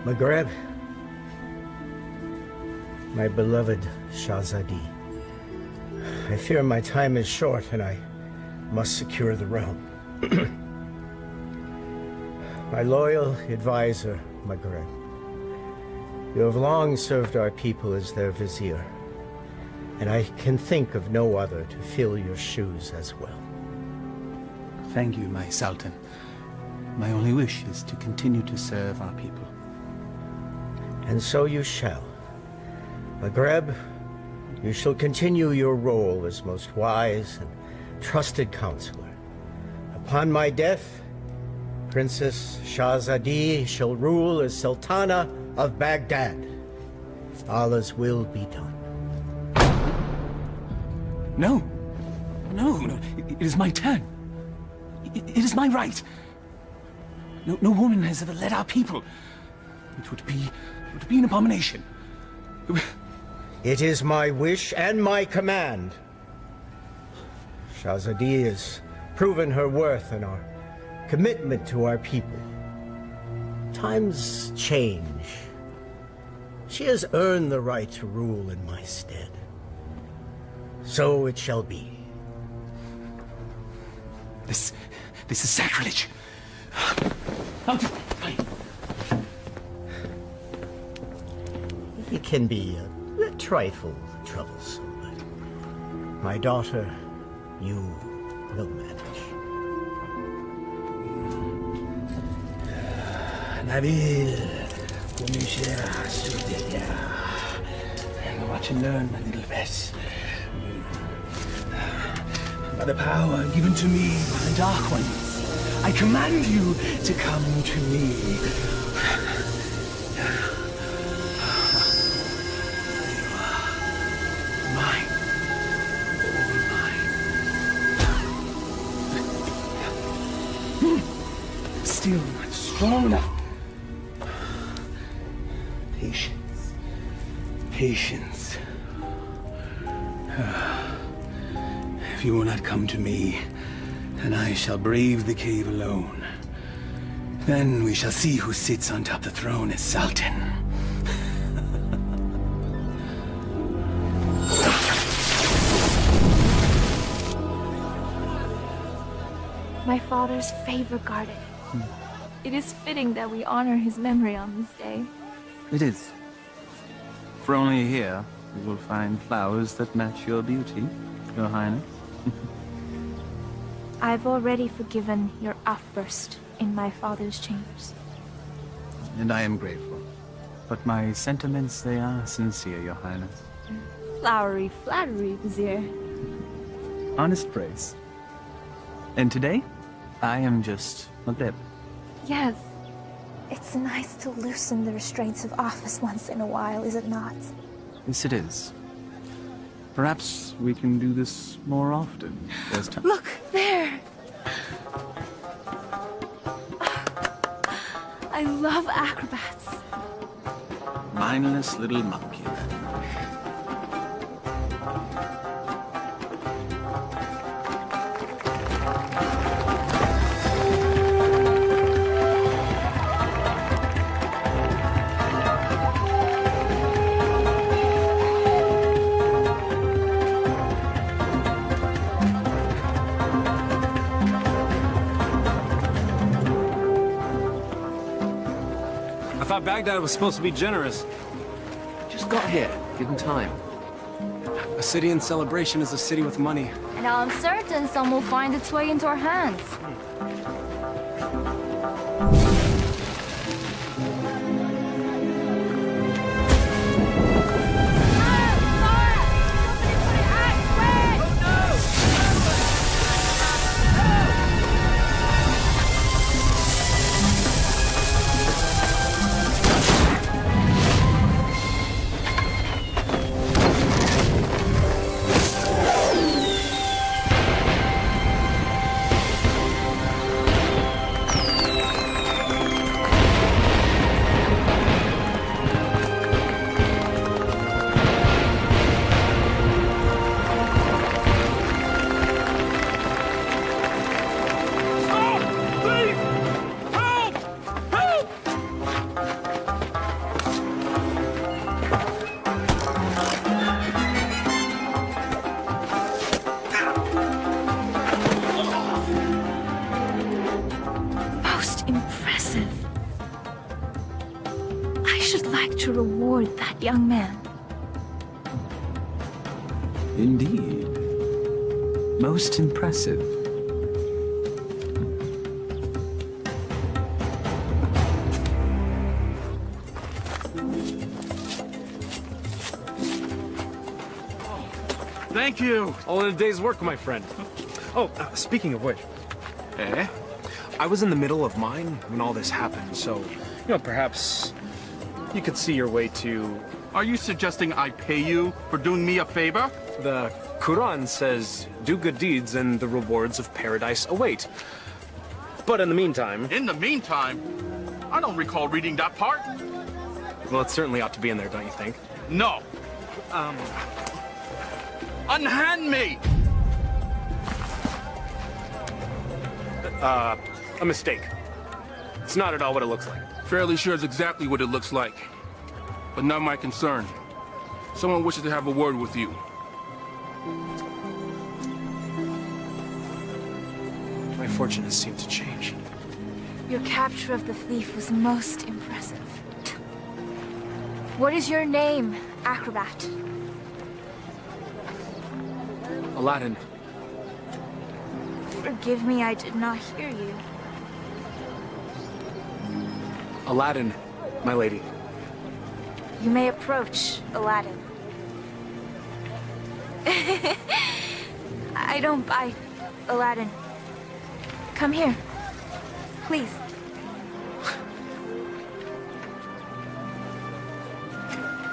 Maghreb, my beloved Shahzadi, I fear my time is short and I must secure the realm. My loyal advisor, Maghreb, you have long served our people as their vizier, and I can think of no other to fill your shoes as well. Thank you, my Sultan. My only wish is to continue to serve our people. And so you shall. Maghreb, you shall continue your role as most wise and trusted counselor. Upon my death, Princess Shahzadi shall rule as Sultana of Baghdad. Allah's will be done. No. No. It is my turn. It is my right. No woman has ever led our people. It would be an abomination. It is my wish and my command. Shahzadi has proven her worth and our commitment to our people. Times change. She has earned the right to rule in my stead. So it shall be. This is sacrilege. It can be a trifle troublesome, but my daughter, you will manage. Nabil, watch and learn, my little best. By the power given to me by the Dark Ones, I command you to come to me. Mine. All mine. Still not strong enough. Patience. Patience. If you will not come to me, then I shall brave the cave alone. Then we shall see who sits on top of the throne as Sultan. My father's favorite garden. It is fitting that we honor his memory on this day. It is. For only here you will find flowers that match your beauty, Your Highness. I've already forgiven your outburst in my father's chambers. And I am grateful. But my sentiments, they are sincere, Your Highness. Flowery flattery, Vizier. Honest praise. And today, I am just Maghreb. Yes. It's nice to loosen the restraints of office once in a while, is it not? Yes, it is. Perhaps we can do this more often. There's time. Look, there! I love acrobats. Mindless little monkey. Baghdad was supposed to be generous. Just got here. Give him time. A city in celebration is a city with money. And I'm certain some will find its way into our hands. that young man. Indeed. Most impressive. Thank you. All in a day's work, my friend. Oh, speaking of which. I was in the middle of mine when all this happened, so, perhaps you could see your way to... Are you suggesting I pay you for doing me a favor? The Quran says, do good deeds and the rewards of paradise await. But in the meantime... In the meantime? I don't recall reading that part. Well, it certainly ought to be in there, don't you think? No. Unhand me! A mistake. It's not at all what it looks like. Fairly sure it's exactly what it looks like. But not my concern. Someone wishes to have a word with you. My fortune has seemed to change. Your capture of the thief was most impressive. What is your name, acrobat? Aladdin. Forgive me, I did not hear you. Aladdin, my lady. You may approach, Aladdin. I don't bite, Aladdin. Come here, please.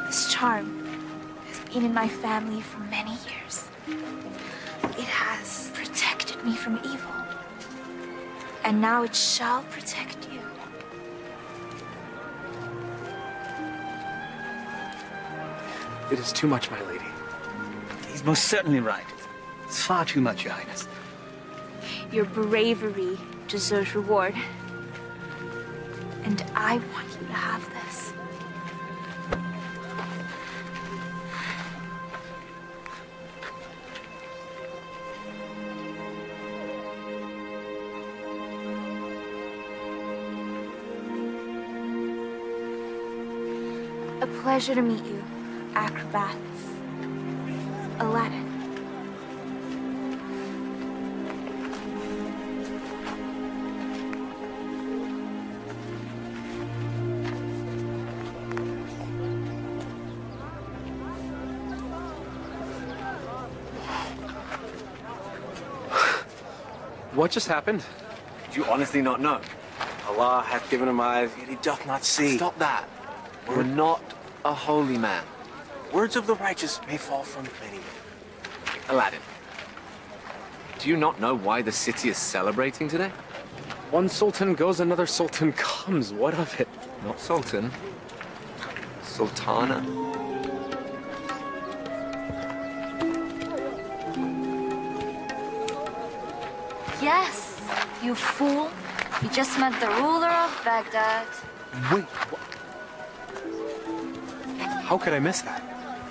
This charm has been in my family for many years. It has protected me from evil. And now it shall protect you. It is too much, my lady. He's most certainly right. It's far too much, Your Highness. Your bravery deserves reward. And I want you to have this. A pleasure to meet you, acrobats. Aladdin. What just happened? Do you honestly not know? Allah hath given him eyes, yet he doth not see. Stop that. We're not a holy man. Words of the righteous may fall from many. Aladdin, do you not know why the city is celebrating today? One sultan goes, another sultan comes. What of it? Not sultan. Sultana. Yes, you fool. You just met the ruler of Baghdad. Wait, what? How could I miss that?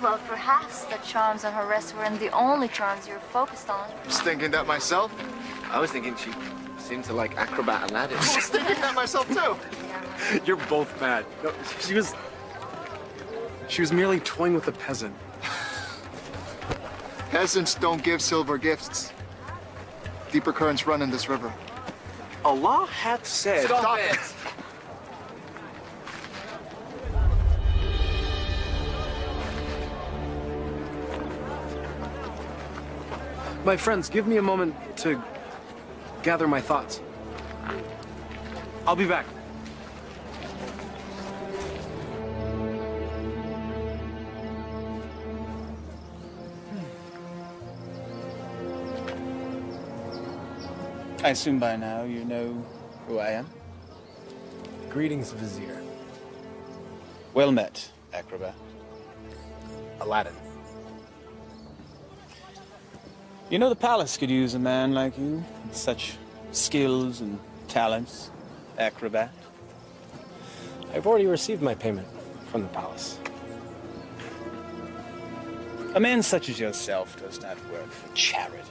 Well, perhaps the charms on her wrist weren't the only charms you're focused on. I was thinking that myself. I was thinking she seemed to like acrobat Aladdin. I was thinking that myself too. You're both bad. No, she was merely toying with a peasant. Peasants don't give silver gifts. Deeper currents run in this river. Allah hath said... Stop it! My friends, give me a moment to gather my thoughts. I'll be back. I assume by now you know who I am? Greetings, Vizier. Well met, acrobat. Aladdin. You know the palace could use a man like you, with such skills and talents, acrobat. I've already received my payment from the palace. A man such as yourself does not work for charity.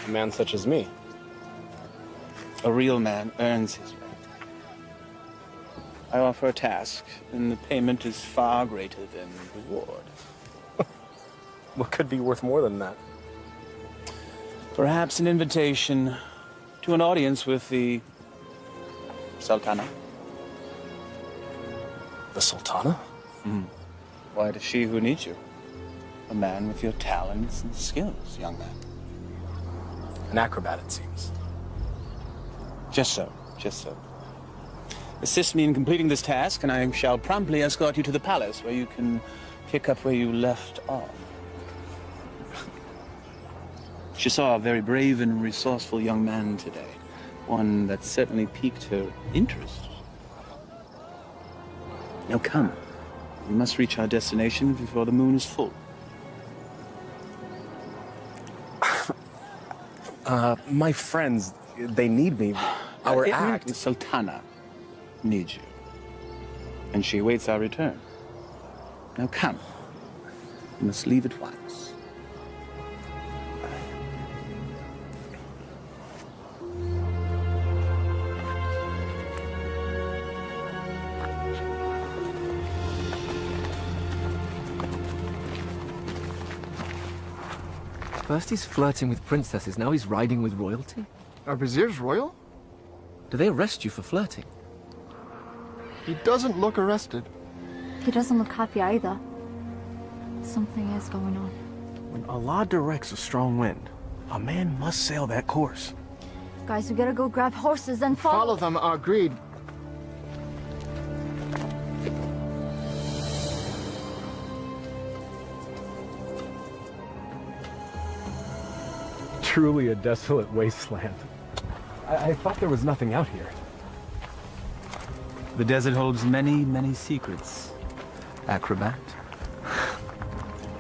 A man such as me. A real man earns his rent. I offer a task, and the payment is far greater than reward. What could be worth more than that? Perhaps an invitation to an audience with the Sultana. The Sultana? Why, it is she who needs you. A man with your talents and skills, young man. An acrobat, it seems. Just so, just so. Assist me in completing this task, and I shall promptly escort you to the palace, where you can pick up where you left off. She saw a very brave and resourceful young man today. One that certainly piqued her interest. Now come. We must reach our destination before the moon is full. My friends, they need me. Our act. The Sultana needs you. And she awaits our return. Now come. We must leave at once. First he's flirting with princesses, now he's riding with royalty? Are viziers royal? Do they arrest you for flirting? He doesn't look arrested. He doesn't look happy either. Something is going on. When Allah directs a strong wind, a man must sail that course. Guys, we gotta go grab horses and Follow them, agreed. Truly a desolate wasteland. I thought there was nothing out here. The desert holds many, many secrets. Acrobat.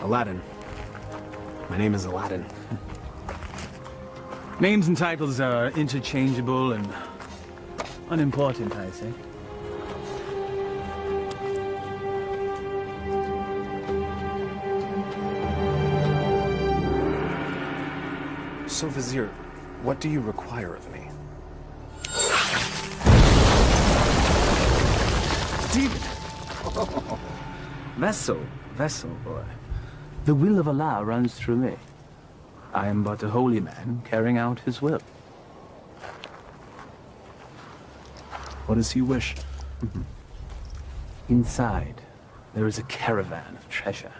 Aladdin. My name is Aladdin. Names and titles are interchangeable and unimportant, I say. So, Vizier, what do you require of me? Stephen! Vessel, boy. The will of Allah runs through me. I am but a holy man carrying out his will. What does he wish? Inside, there is a caravan of treasure.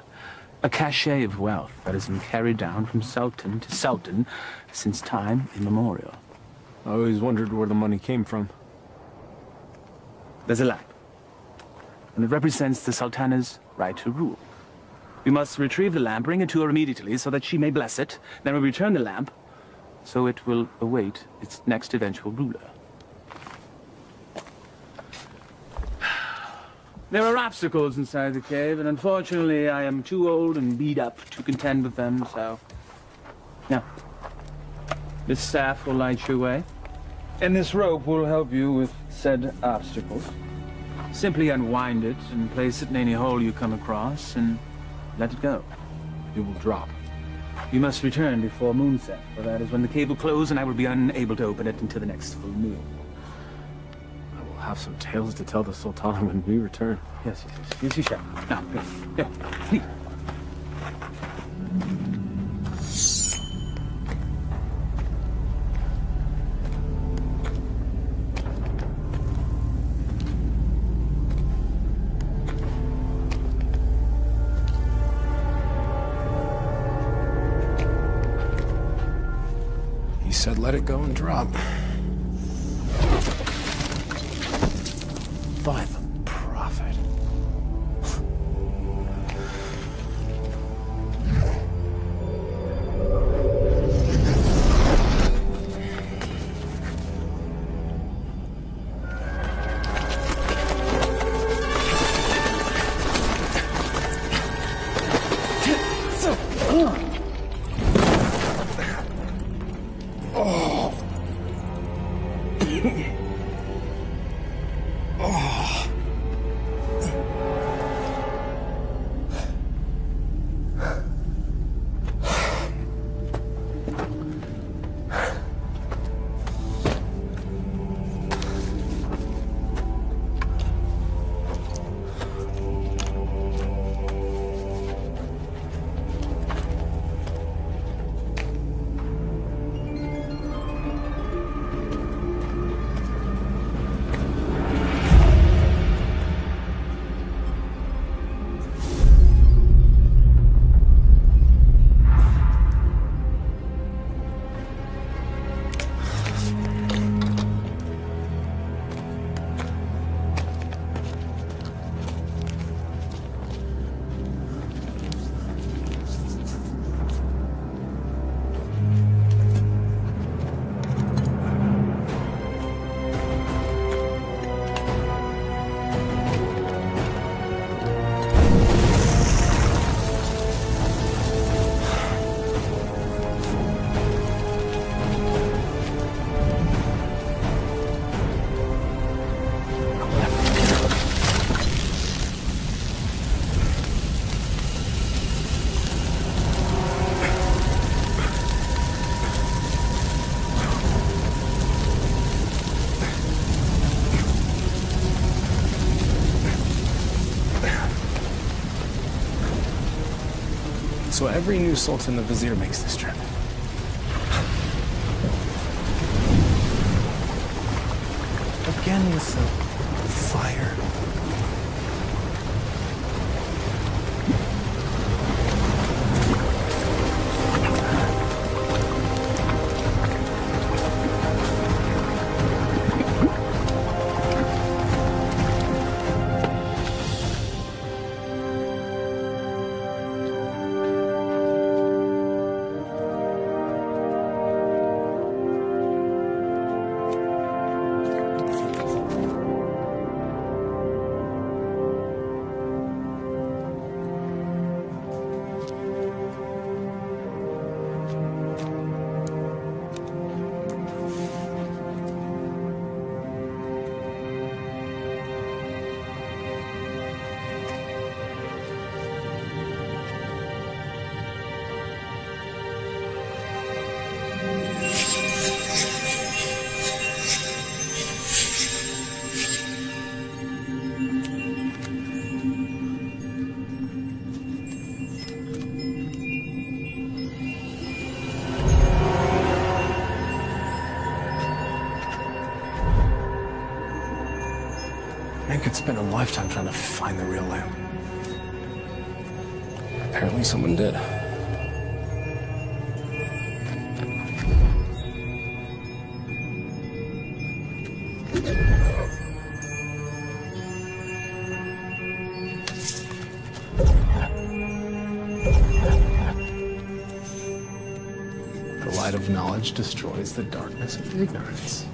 A cachet of wealth that has been carried down from sultan to sultan since time immemorial. I always wondered where the money came from. There's a lamp, and it represents the sultana's right to rule. We must retrieve the lamp, bring it to her immediately so that she may bless it. Then we return the lamp, so it will await its next eventual ruler. There are obstacles inside the cave, and unfortunately I am too old and beat up to contend with them, so... Now, this staff will light your way, and this rope will help you with said obstacles. Simply unwind it and place it in any hole you come across, and let it go. It will drop. You must return before moonset, for that is when the cave will close, and I will be unable to open it until the next full moon. Have some tales to tell the Sultana when we return. Yes, you shall. Now, here, please. He said let it go and drop. By the prophet. So every new sultan the vizier makes this trip. Again with the fire. I could spend a lifetime trying to find the real lamp. Apparently someone did. The light of knowledge destroys the darkness of ignorance.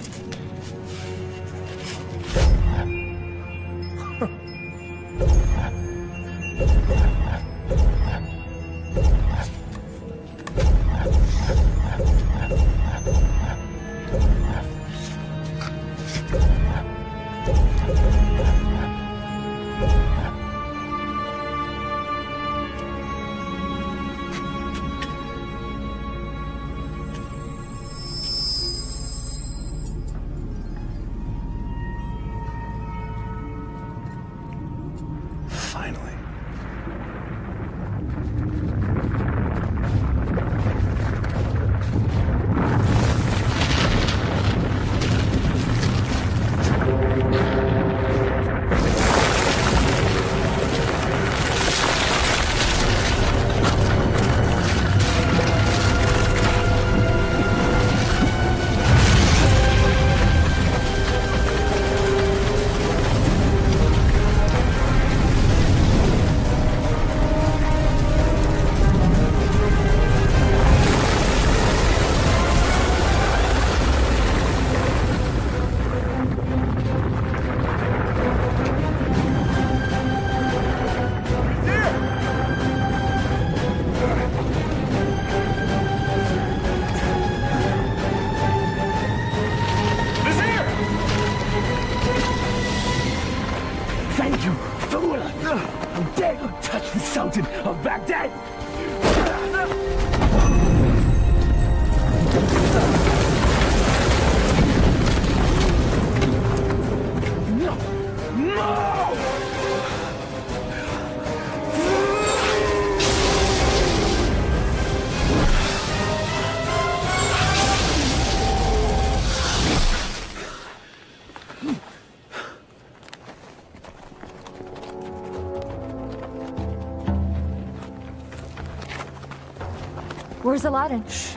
Where's Aladdin? Shh.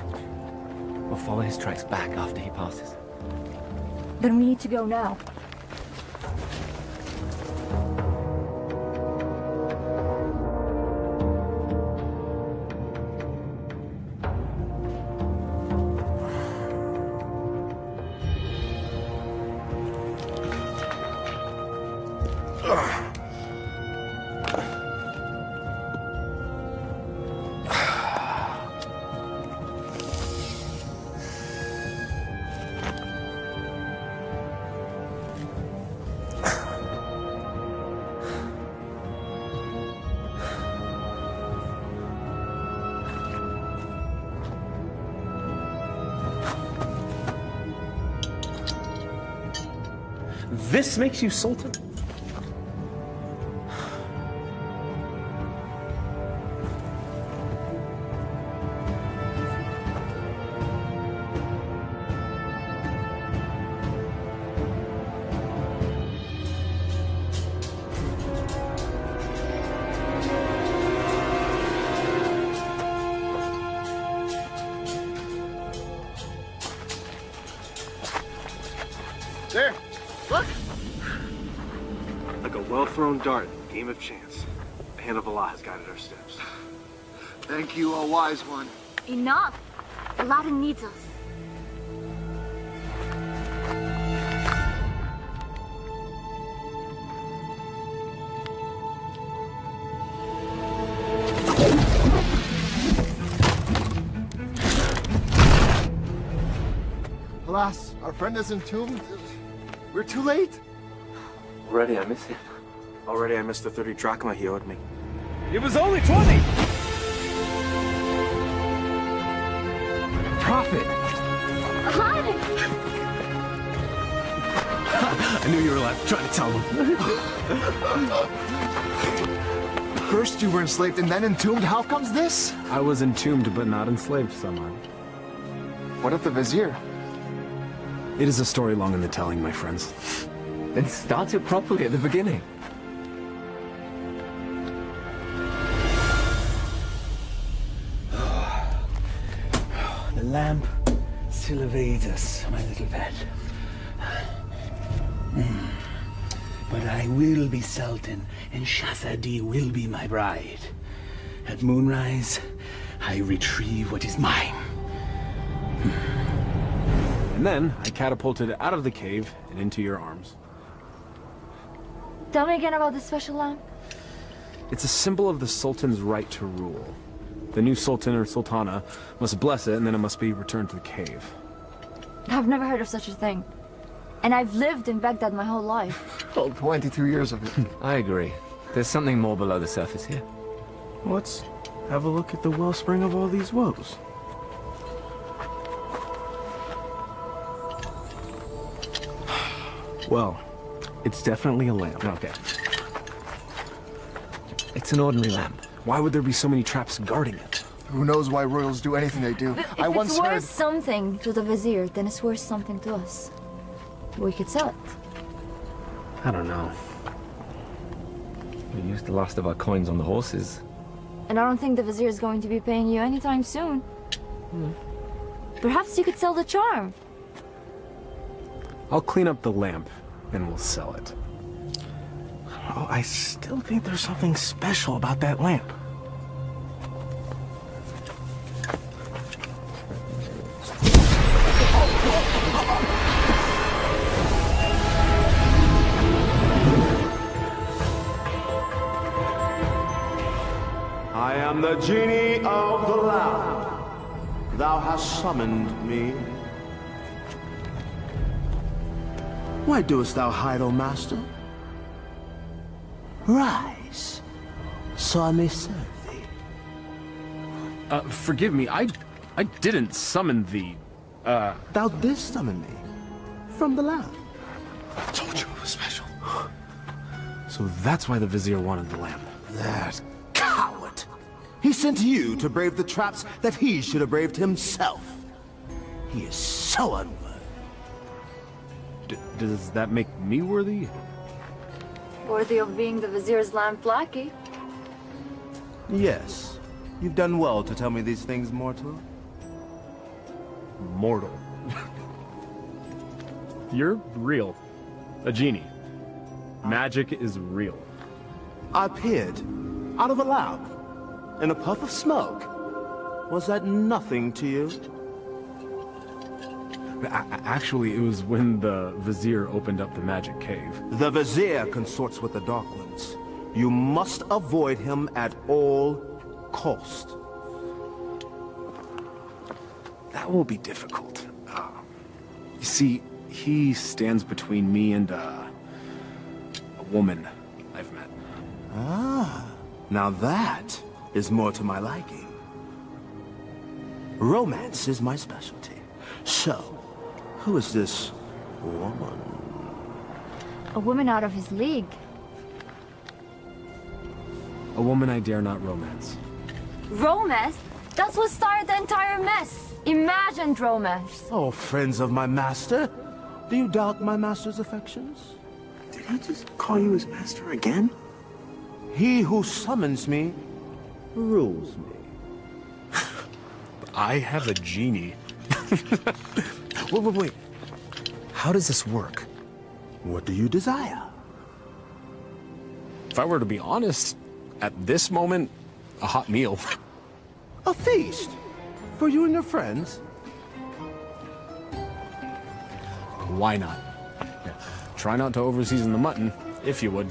We'll follow his tracks back after he passes. Then we need to go now. This makes you Sultan? There, look. Like a well-thrown dart, game of chance. The hand of Allah has guided our steps. Thank you, O wise one. Enough! Aladdin needs us. Alas, our friend is entombed. We're too late. Already I miss him. Already I missed the 30 drachma he owed me. It was only 20! Prophet! Aladdin! I knew you were alive. Trying to tell them. First you were enslaved and then entombed. How comes this? I was entombed but not enslaved somehow. What of the vizier? It is a story long in the telling, my friends. Then start it properly at the beginning. The lamp still evades us, my little pet. But I will be Sultan, and Shahzadi will be my bride. At moonrise, I retrieve what is mine. And then I catapulted out of the cave and into your arms. Tell me again about the special lamp. It's a symbol of the Sultan's right to rule. The new Sultan or Sultana must bless it, and then it must be returned to the cave. I've never heard of such a thing. And I've lived in Baghdad my whole life. Well, 22 years of it. I agree. There's something more below the surface here. Let's have a look at the wellspring of all these woes. Well, it's definitely a lamp. Okay. It's an ordinary lamp. Why would there be so many traps guarding it? Who knows why royals do anything they do? If I once it's worth heard... something to the vizier, then it's worth something to us. We could sell it. I don't know. We used the last of our coins on the horses. And I don't think the vizier is going to be paying you anytime soon. Perhaps you could sell the charm. I'll clean up the lamp, and we'll sell it. Oh, I still think there's something special about that lamp. I am the genie of the lamp. Thou hast summoned me. Why doest thou hide, O master? Rise, so I may serve thee. Forgive me, I didn't summon thee. Thou didst summon me from the lamp. I told you it was special. So that's why the vizier wanted the lamp. That coward! He sent you to brave the traps that he should have braved himself. He is so unworthy. Does that make me worthy? Worthy of being the vizier's lamp lackey. Yes. You've done well to tell me these things, mortal. Mortal. You're real. A genie. Magic is real. I appeared out of a lamp in a puff of smoke. Was that nothing to you? Actually, it was when the vizier opened up the magic cave. The vizier consorts with the Dark Ones. You must avoid him at all cost. That will be difficult. You see, he stands between me and a woman I've met. Ah, now that is more to my liking. Romance is my specialty. So, who is this woman? A woman out of his league. A woman I dare not romance. Romance? That's what started the entire mess. Imagined romance. Oh, friends of my master, do you doubt my master's affections? Did he just call you his master again? He who summons me rules me. I have a genie. Wait. How does this work? What do you desire? If I were to be honest, at this moment, a hot meal. A feast? For you and your friends? Why not? Yeah. Try not to overseason the mutton, if you would.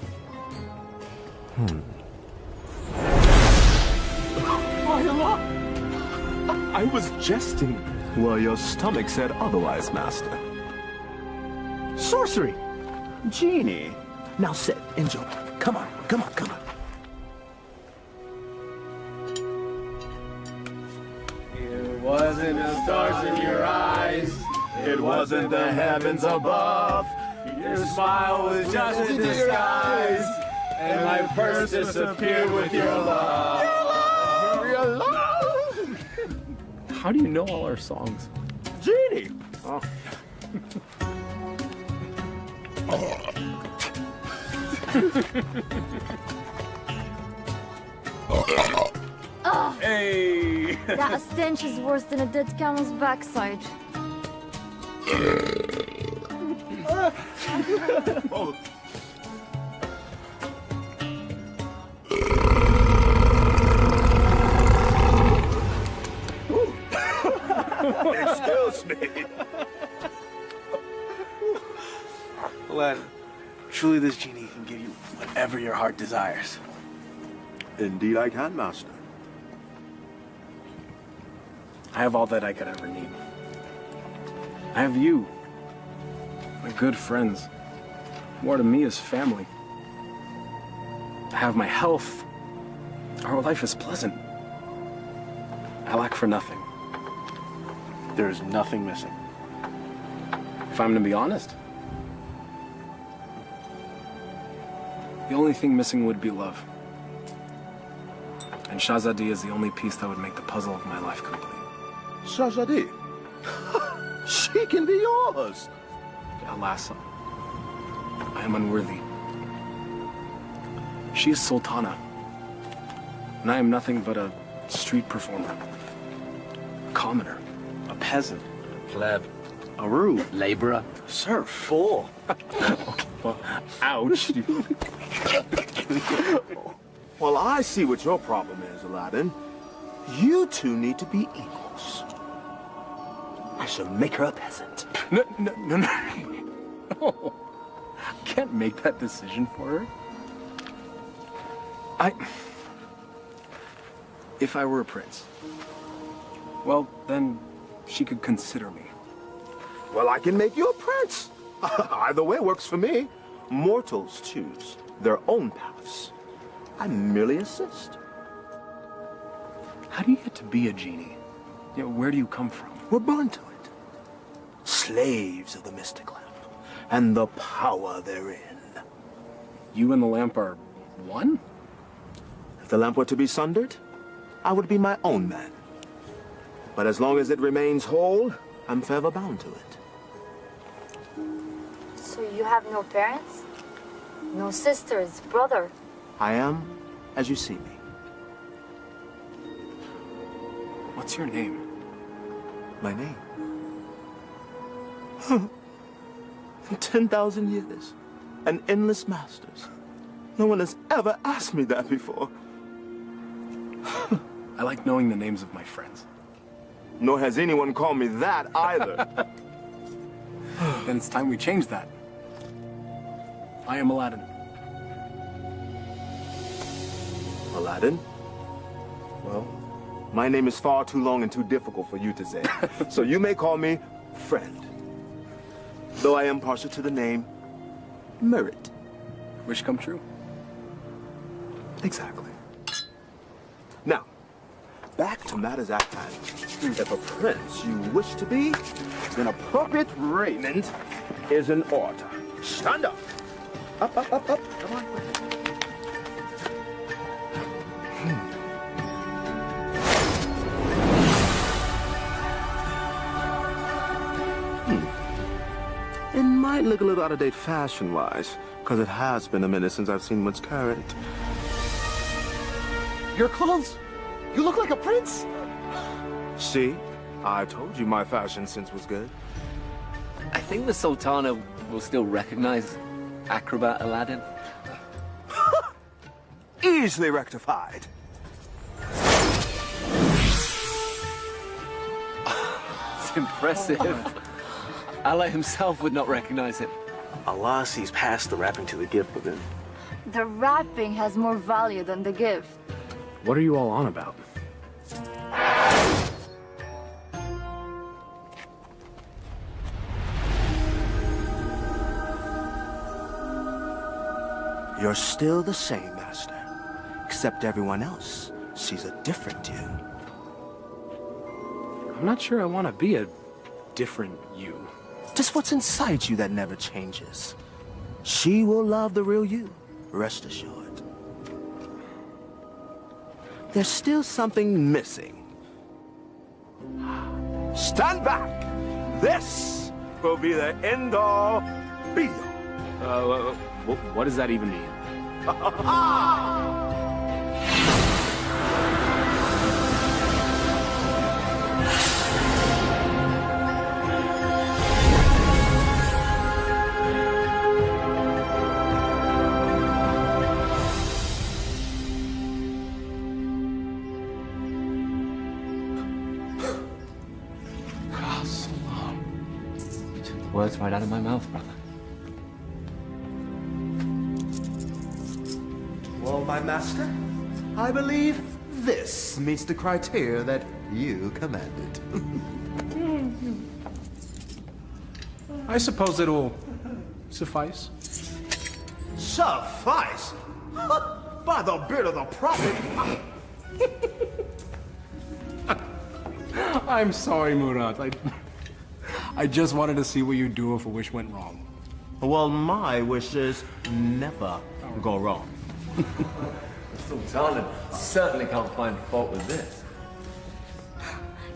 I was jesting. Well, your stomach said otherwise, Master. Sorcery! Genie! Now sit, enjoy. Come on, come on, come on. It wasn't the stars in your eyes. It wasn't the heavens above. Your smile was just a disguise. And my purse disappeared with your love. Your love! How do you know all our songs? Genie! Oh. Hey! That stench is worse than a dead camel's backside. Oh. Excuse me. Aladdin, truly this genie can give you whatever your heart desires. Indeed I can, Master. I have all that I could ever need. I have you. My good friends. More to me is family. I have my health. Our life is pleasant. I lack for nothing. There is nothing missing. If I'm to be honest, the only thing missing would be love. And Shahzadi is the only piece that would make the puzzle of my life complete. Shahzadi? She can be yours. Alas, I am unworthy. She is Sultana, and I am nothing but a street performer, a commoner, A peasant, Pleb. a rube, Laborer. serf, fool. ouch. Well, I see what your problem is, Aladdin. You two need to be equals. I shall make her a peasant. No. No. I can't make that decision for her. If I were a prince, well, then she could consider me. Well, I can make you a prince. Either way works for me. Mortals choose their own paths. I merely assist. How do you get to be a genie? You know, where do you come from? We're born to it. Slaves of the mystic lamp and the power therein. You and the lamp are one? If the lamp were to be sundered, I would be my own man. But as long as it remains whole, I'm forever bound to it. So you have no parents? No sisters, brother? I am as you see me. What's your name? My name? In 10,000 years and endless masters, no one has ever asked me that before. I like knowing the names of my friends. Nor has anyone called me that either. Then it's time we change that. I am Aladdin. Aladdin? Well, my name is far too long and too difficult for you to say. So you may call me Friend. Though I am partial to the name Merit. Wish come true. Exactly. Now, back to matters at hand. If a prince you wish to be, then appropriate raiment is in order. Stand up. Up, up, up, up. Come on. It might look a little out of date fashion-wise, because it has been a minute since I've seen what's current. Your clothes? You look like a prince. See? I told you my fashion sense was good. I think the Sultana will still recognize acrobat Aladdin? Easily rectified. It's impressive. Allah himself would not recognize him. Allah sees past the wrapping to the gift within. The wrapping has more value than the gift. What are you all on about? You're still the same, Master. Except everyone else sees a different you. I'm not sure I want to be a different you. Just what's inside you that never changes. She will love the real you, rest assured. There's still something missing. Stand back! This will be the end-all, be-all. What does that even mean? So long. You took the words right out of my mouth, brother. Well, my master, I believe this meets the criteria that you commanded. I suppose it'll suffice. Suffice? By the beard of the prophet! I'm sorry, Murad. I just wanted to see what you'd do if a wish went wrong. Well, my wishes never go wrong. Sultana certainly can't find fault with this.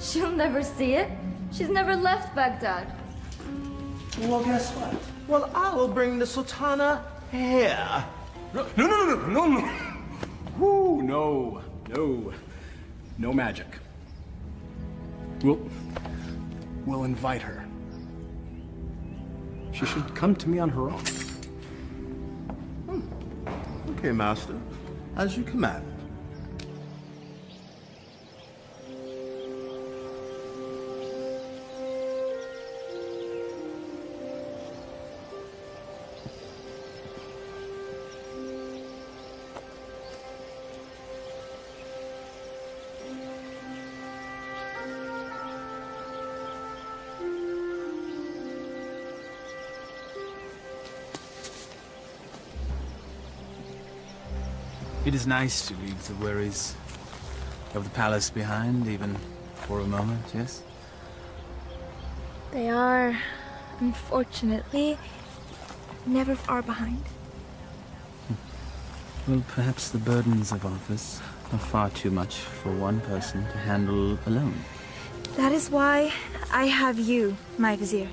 She'll never see it. She's never left Baghdad. Well, guess what? Well, I will bring the Sultana here. No. Woo, no. No magic. We'll invite her. She should come to me on her own. Okay, master. As you command. It is nice to leave the worries of the palace behind, even for a moment, yes? They are, unfortunately, never far behind. Well, perhaps the burdens of office are far too much for one person to handle alone. That is why I have you, my vizier.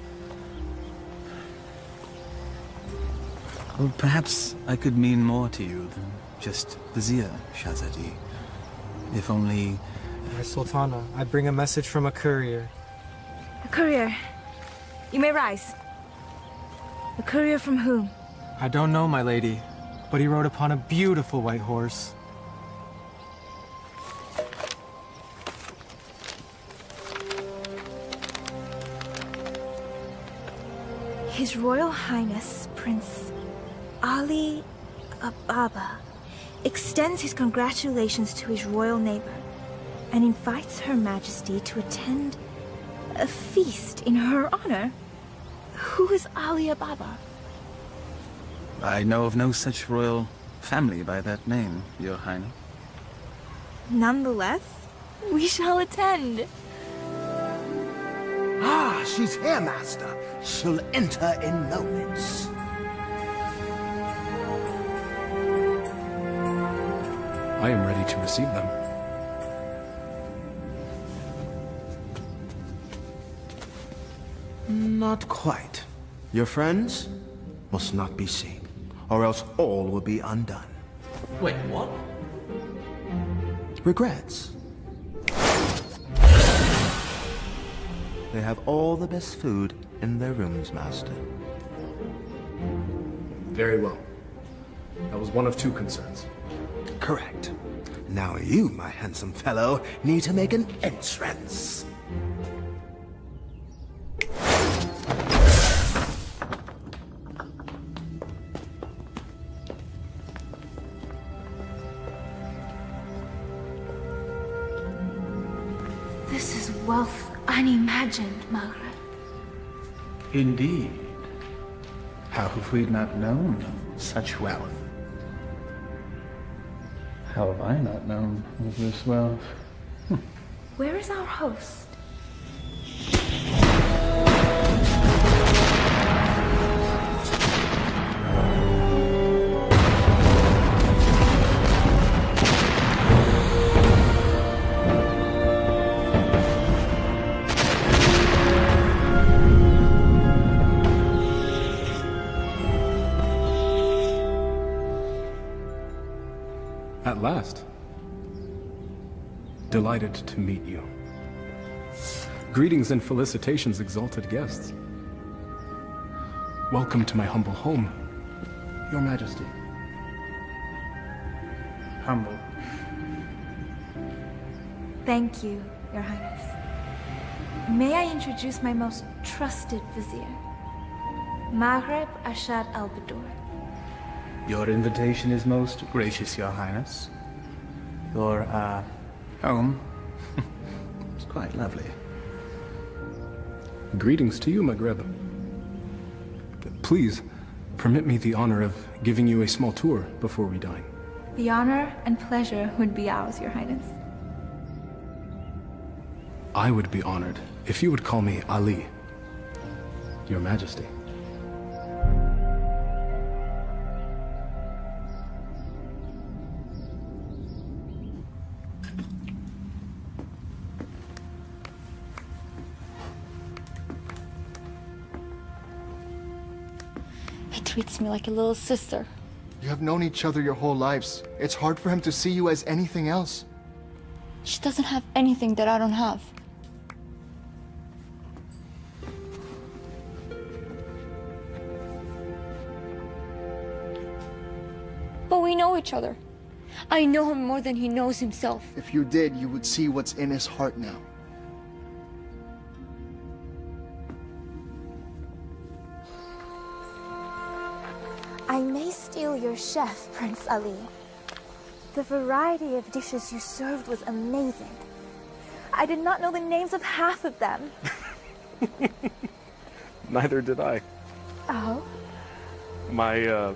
Well, perhaps I could mean more to you than just vizier, Shahzadi. If only... My Sultana, I bring a message from a courier. A courier. You may rise. A courier from whom? I don't know, my lady, but he rode upon a beautiful white horse. His Royal Highness, Prince Ali Ababa, extends his congratulations to his royal neighbor and invites Her Majesty to attend a feast in her honor. Who is Ali Ababa? I know of no such royal family by that name, Your Highness. Nonetheless, we shall attend. Ah, she's here, master. She'll enter in moments. I am ready to receive them. Not quite. Your friends must not be seen, or else all will be undone. Wait, what? Regrets. They have all the best food in their rooms, master. Very well. That was one of two concerns. Correct. Now you, my handsome fellow, need to make an entrance. This is wealth unimagined, Margaret. Indeed. How have we not known such wealth? How have I not known of this wealth? Where is our host? At last. Delighted to meet you. Greetings and felicitations, exalted guests. Welcome to my humble home, Your Majesty. Humble. Thank you, Your Highness. May I introduce my most trusted vizier, Maghreb Ashad al-Badur. Your invitation is most gracious, Your Highness. Your, home is quite lovely. Greetings to you, Maghreb. Please, permit me the honor of giving you a small tour before we dine. The honor and pleasure would be ours, Your Highness. I would be honored if you would call me Ali, Your Majesty. He treats me like a little sister. You have known each other your whole lives. It's hard for him to see you as anything else. She doesn't have anything that I don't have. But we know each other. I know him more than he knows himself. If you did, you would see what's in his heart now. I may steal your chef, Prince Ali. The variety of dishes you served was amazing. I did not know the names of half of them. Neither did I. Oh? My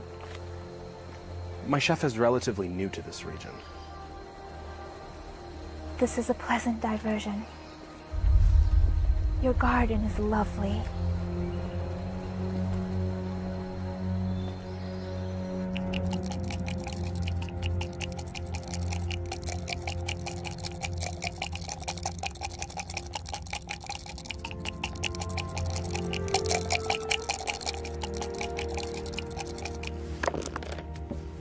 chef is relatively new to this region. This is a pleasant diversion. Your garden is lovely.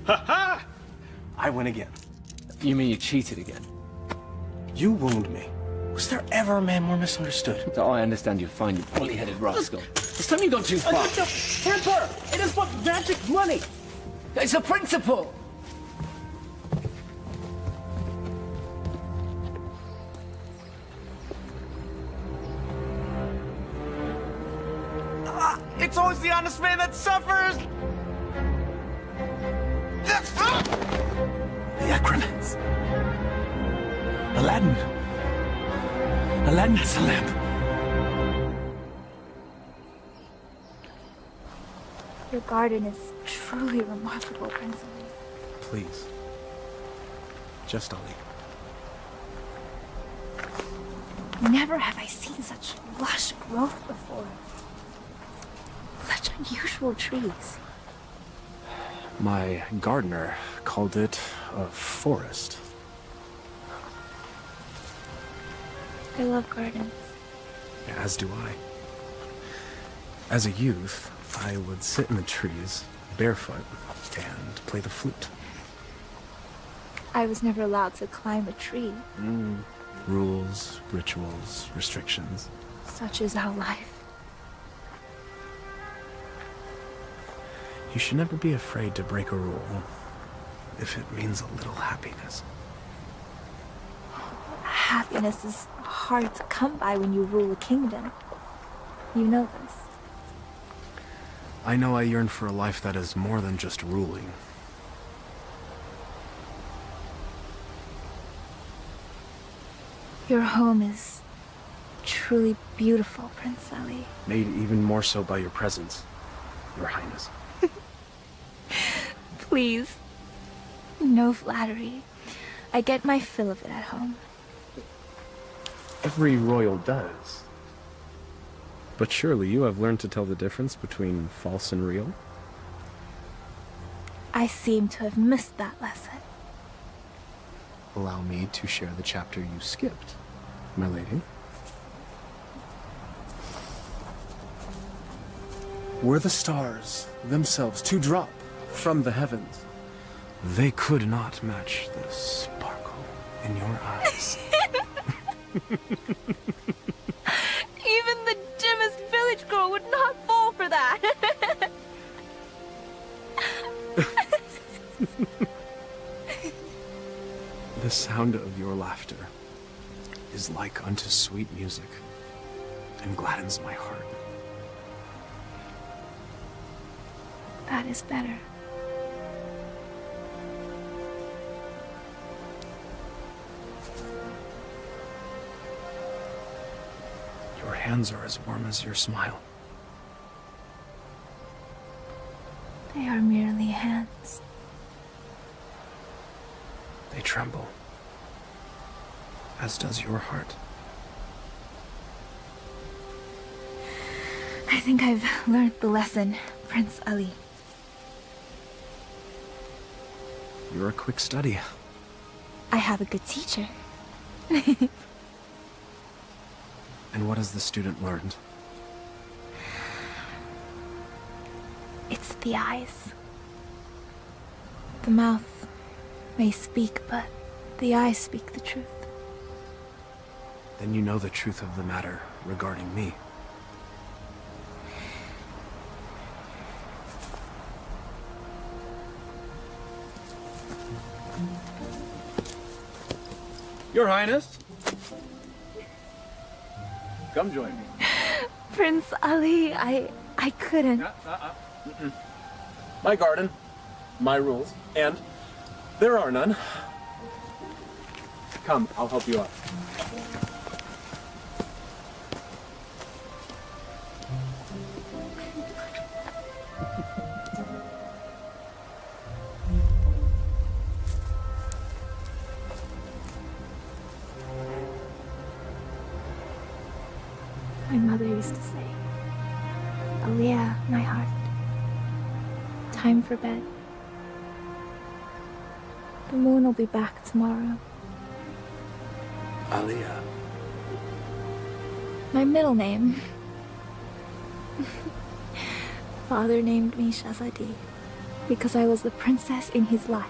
Ha-ha! I win again. You mean you cheated again? You wound me. Was there ever a man more misunderstood? So I understand you're fine, you bully-headed rascal. This time you gone too far. Temper! It is but magic money! It's a principle! It's always the honest man that suffers! The acromats. Aladdin. Aladdin has a lamp. Your garden is truly remarkable, Prince Ali. Please. Just Ali. Never have I seen such lush growth before. Such unusual trees. My gardener called it a forest. I love gardens. As do I. As a youth, I would sit in the trees, barefoot, and play the flute. I was never allowed to climb a tree. Rules, rituals, restrictions. Such is our life. You should never be afraid to break a rule if it means a little happiness. Happiness is hard to come by when you rule a kingdom. You know this. I know I yearn for a life that is more than just ruling. Your home is truly beautiful, Prince Ali. Made even more so by your presence, Your Highness. Please. No flattery. I get my fill of it at home. Every royal does. But surely you have learned to tell the difference between false and real? I seem to have missed that lesson. Allow me to share the chapter you skipped, my lady. Were the stars themselves to drop from the heavens, they could not match the sparkle in your eyes. Even the dimmest village girl would not fall for that. The sound of your laughter is like unto sweet music and gladdens my heart. That is better. Your hands are as warm as your smile. They are merely hands. They tremble, as does your heart. I think I've learned the lesson, Prince Ali. You're a quick study. I have a good teacher. And what has the student learned? It's the eyes. The mouth may speak, but the eyes speak the truth. Then you know the truth of the matter regarding me. Your Highness, come join me. Prince Ali, I couldn't. My garden, my rules, and there are none. Come, I'll help you out. My mother used to say, Aliyah, my heart, time for bed. The moon will be back tomorrow. Aliyah. My middle name. Father named me Shahzadi because I was the princess in his life.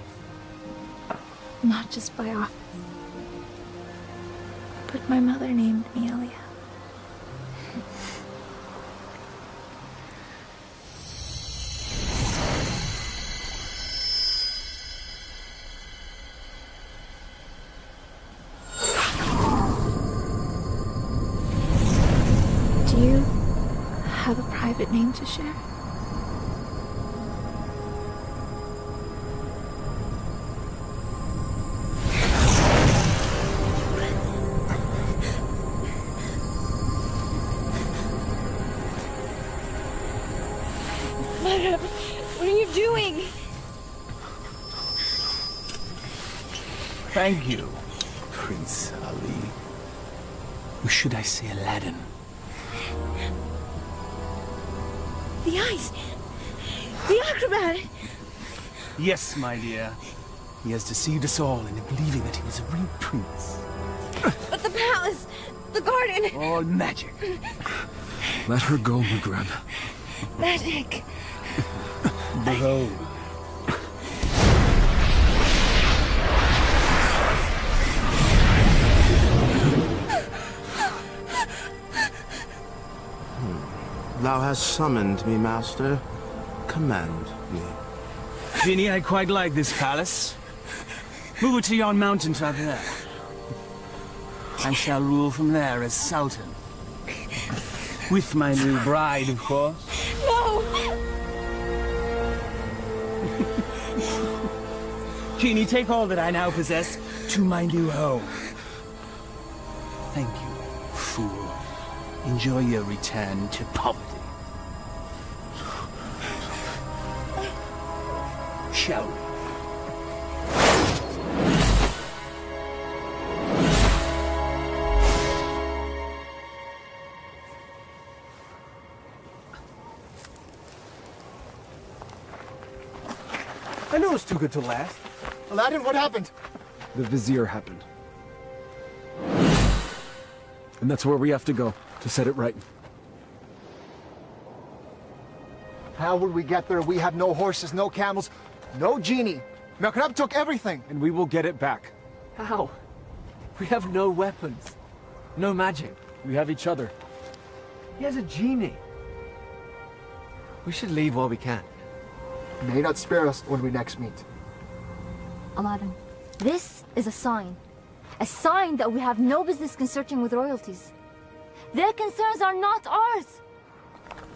Not just by office. But my mother named me Aliyah. Do you have a private name to share? Mother, what are you doing? Thank you, Prince Ali. Or should I say Aladdin? The eyes! The acrobat! Yes, my dear. He has deceived us all into believing that he was a real prince. But the palace! The garden! All magic. Let her go, Maghreb. Magic! Behold. Thou hast summoned me, master. Command. me. Genie, I quite like this palace. Move it to yon mountaintop there. I shall rule from there as Sultan. With my new bride, of course. No! Genie, take all that I now possess to my new home. Thank you, fool. Enjoy your return to poverty. Shall we? I knew it was too good to last. Aladdin, what happened? The Vizier happened. And that's where we have to go, to set it right. How will we get there? We have no horses, no camels, no genie. Makrab took everything. And we will get it back. How? We have no weapons. No magic. We have each other. He has a genie. We should leave while we can. May not spare us when we next meet. Aladdin, this is a sign. A sign that we have no business consorting with royalties. Their concerns are not ours.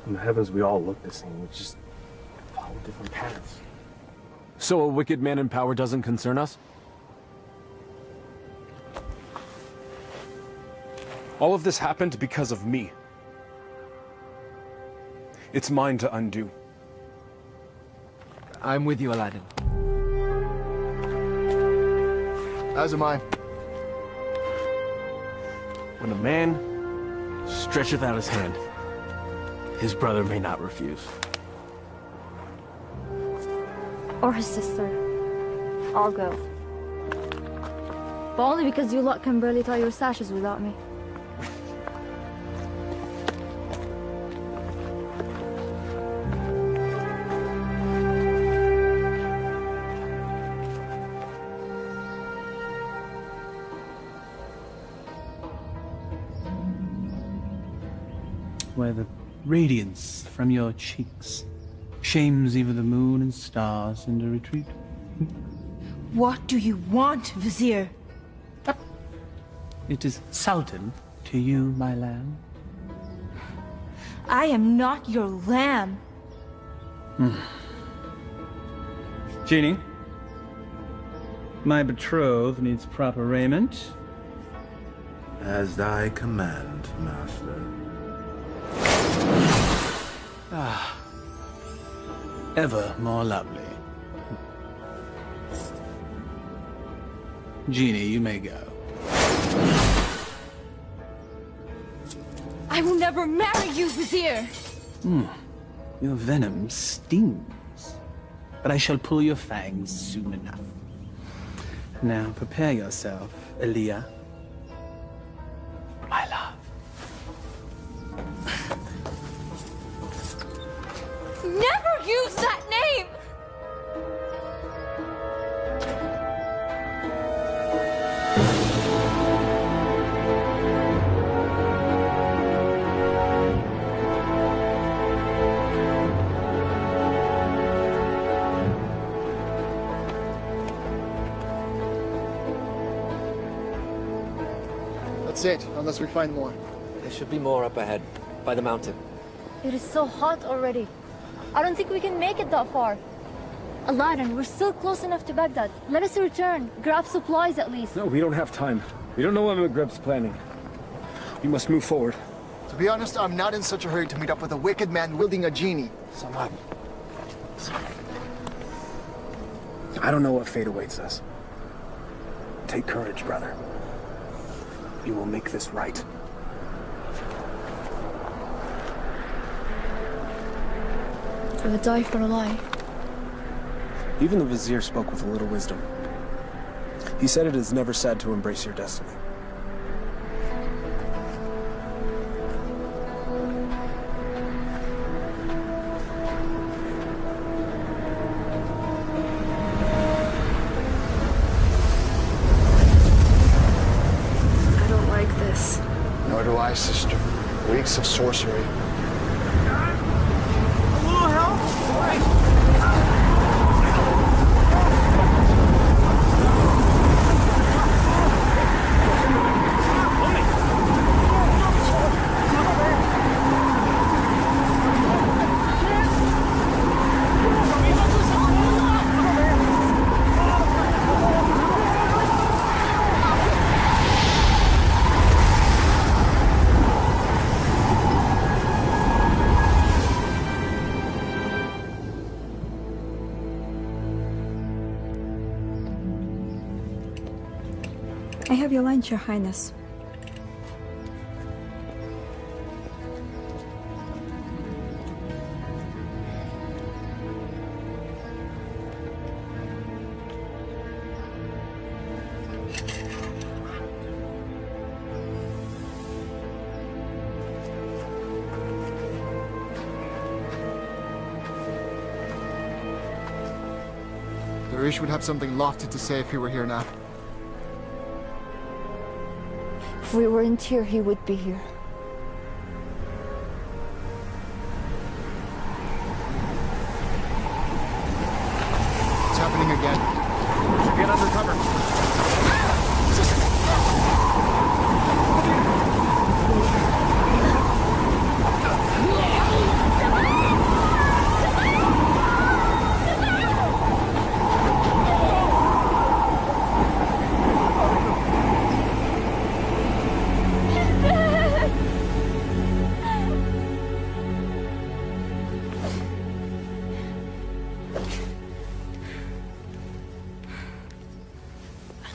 In the heavens, we all look the same. We just follow different paths. So a wicked man in power doesn't concern us? All of this happened because of me. It's mine to undo. I'm with you, Aladdin. As am I. When a man stretcheth out his hand, his brother may not refuse. Or his sister. I'll go. But only because you lot can barely tie your sashes without me. Where the radiance from your cheeks shames even the moon and stars into retreat. What do you want, Vizier? It is Sultan to you, my lamb. I am not your lamb. Genie, my betrothed needs proper raiment. As thy command, master. Ah, ever more lovely. Genie, you may go. I will never marry you, Vizier. Your venom stings, but I shall pull your fangs soon enough. Now prepare yourself, Aaliyah, my love. Never use that name! That's it, unless we find more. There should be more up ahead, by the mountain. It is so hot already. I don't think we can make it that far. Aladdin, we're still close enough to Baghdad. Let us return. Grab supplies at least. No, we don't have time. We don't know what Maghrib's planning. We must move forward. To be honest, I'm not in such a hurry to meet up with a wicked man wielding a genie. Samad. I don't know what fate awaits us. Take courage, brother. We will make this right. I would die for a lie. Even the Vizier spoke with a little wisdom. He said it is never sad to embrace your destiny. I don't like this. Nor do I, sister. Weeks of sorcery. A little help? Right. have your lunch, Your Highness. Darish would have something lofty to say if he were here now. If we weren't here, he would be here. It's happening again. Should get under cover.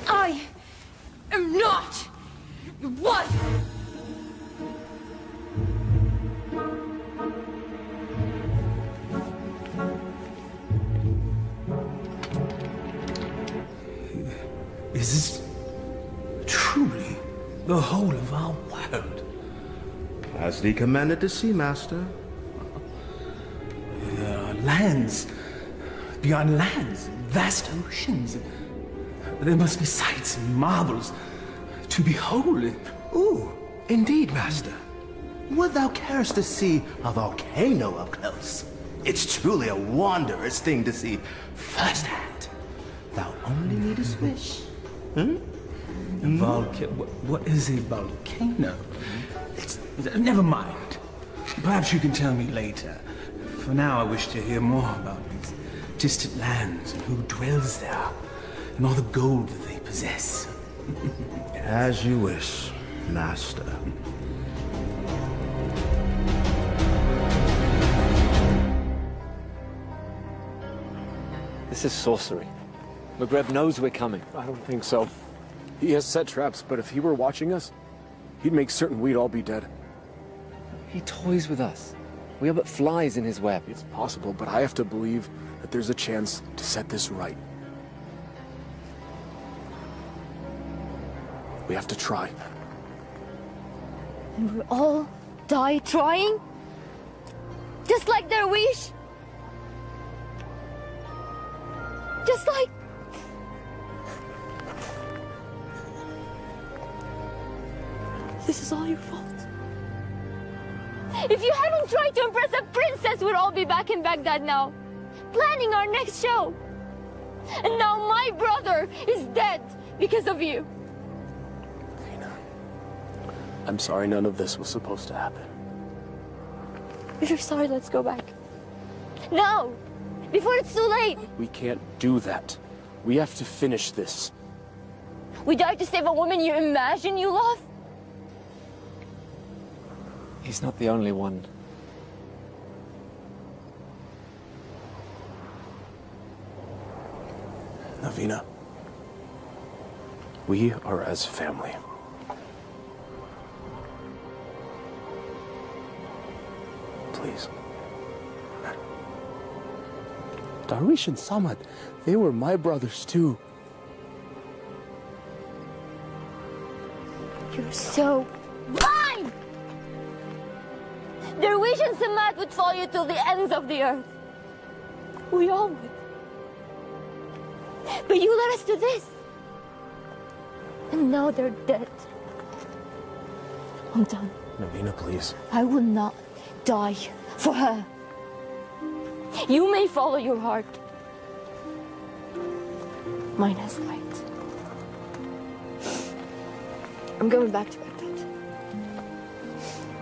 I am not one. Is this truly the whole of our world? As thee commanded to see, master. There are lands beyond lands, vast oceans. There must be sights and marvels to behold. Ooh, indeed, master. Would thou carest to see a volcano up close? It's truly a wondrous thing to see firsthand. Thou only needest wish. What is a volcano? Never mind. Perhaps you can tell me later. For now, I wish to hear more about these distant lands and who dwells there, and all the gold that they possess. As you wish, master. This is sorcery. Maghreb knows we're coming. I don't think so. He has set traps, but if he were watching us, he'd make certain we'd all be dead. He toys with us. We are but flies in his web. It's possible, but I have to believe that there's a chance to set this right. We have to try. And we'll all die trying? Just like their wish? Just like... This is all your fault. If you hadn't tried to impress a princess, we'd all be back in Baghdad now, planning our next show. And now my brother is dead because of you. I'm sorry none of this was supposed to happen. If you're sorry, let's go back. Now! Before it's too late! We can't do that. We have to finish this. We died to save a woman you imagine you love? He's not the only one. Navina, we are as family. Please. Darish and Samad, they were my brothers too. You're so blind! Darwish and Samad would follow you till the ends of the earth. We all would. But you led us to this. And now they're dead. I'm done. Navina, please. I will not die for her. You may follow your heart. Mine has light. I'm going back to Baghdad.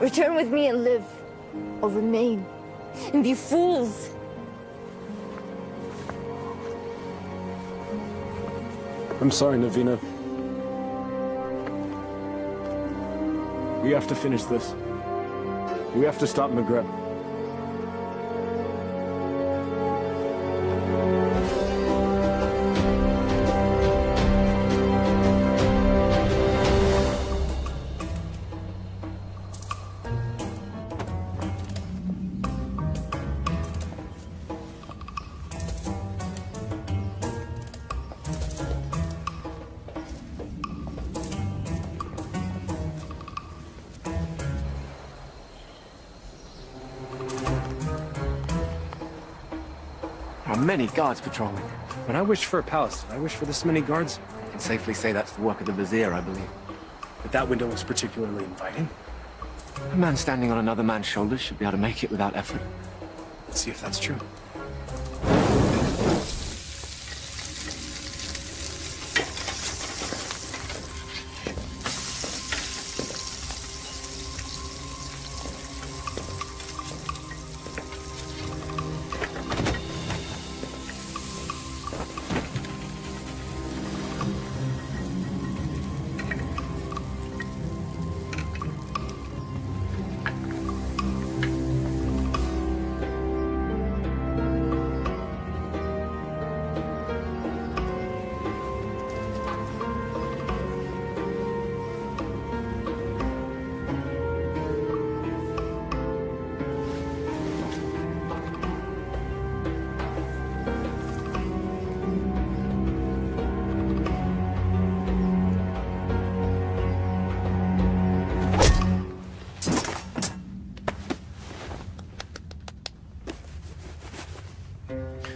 Return with me and live, or remain and be fools. I'm sorry, Navina. We have to finish this. We have to stop Maghreb. many guards patrolling. When I wish for a palace, did I wish for this many guards? I can safely say that's the work of the vizier, I believe. But that window looks particularly inviting. A man standing on another man's shoulders should be able to make it without effort. Let's see if that's true.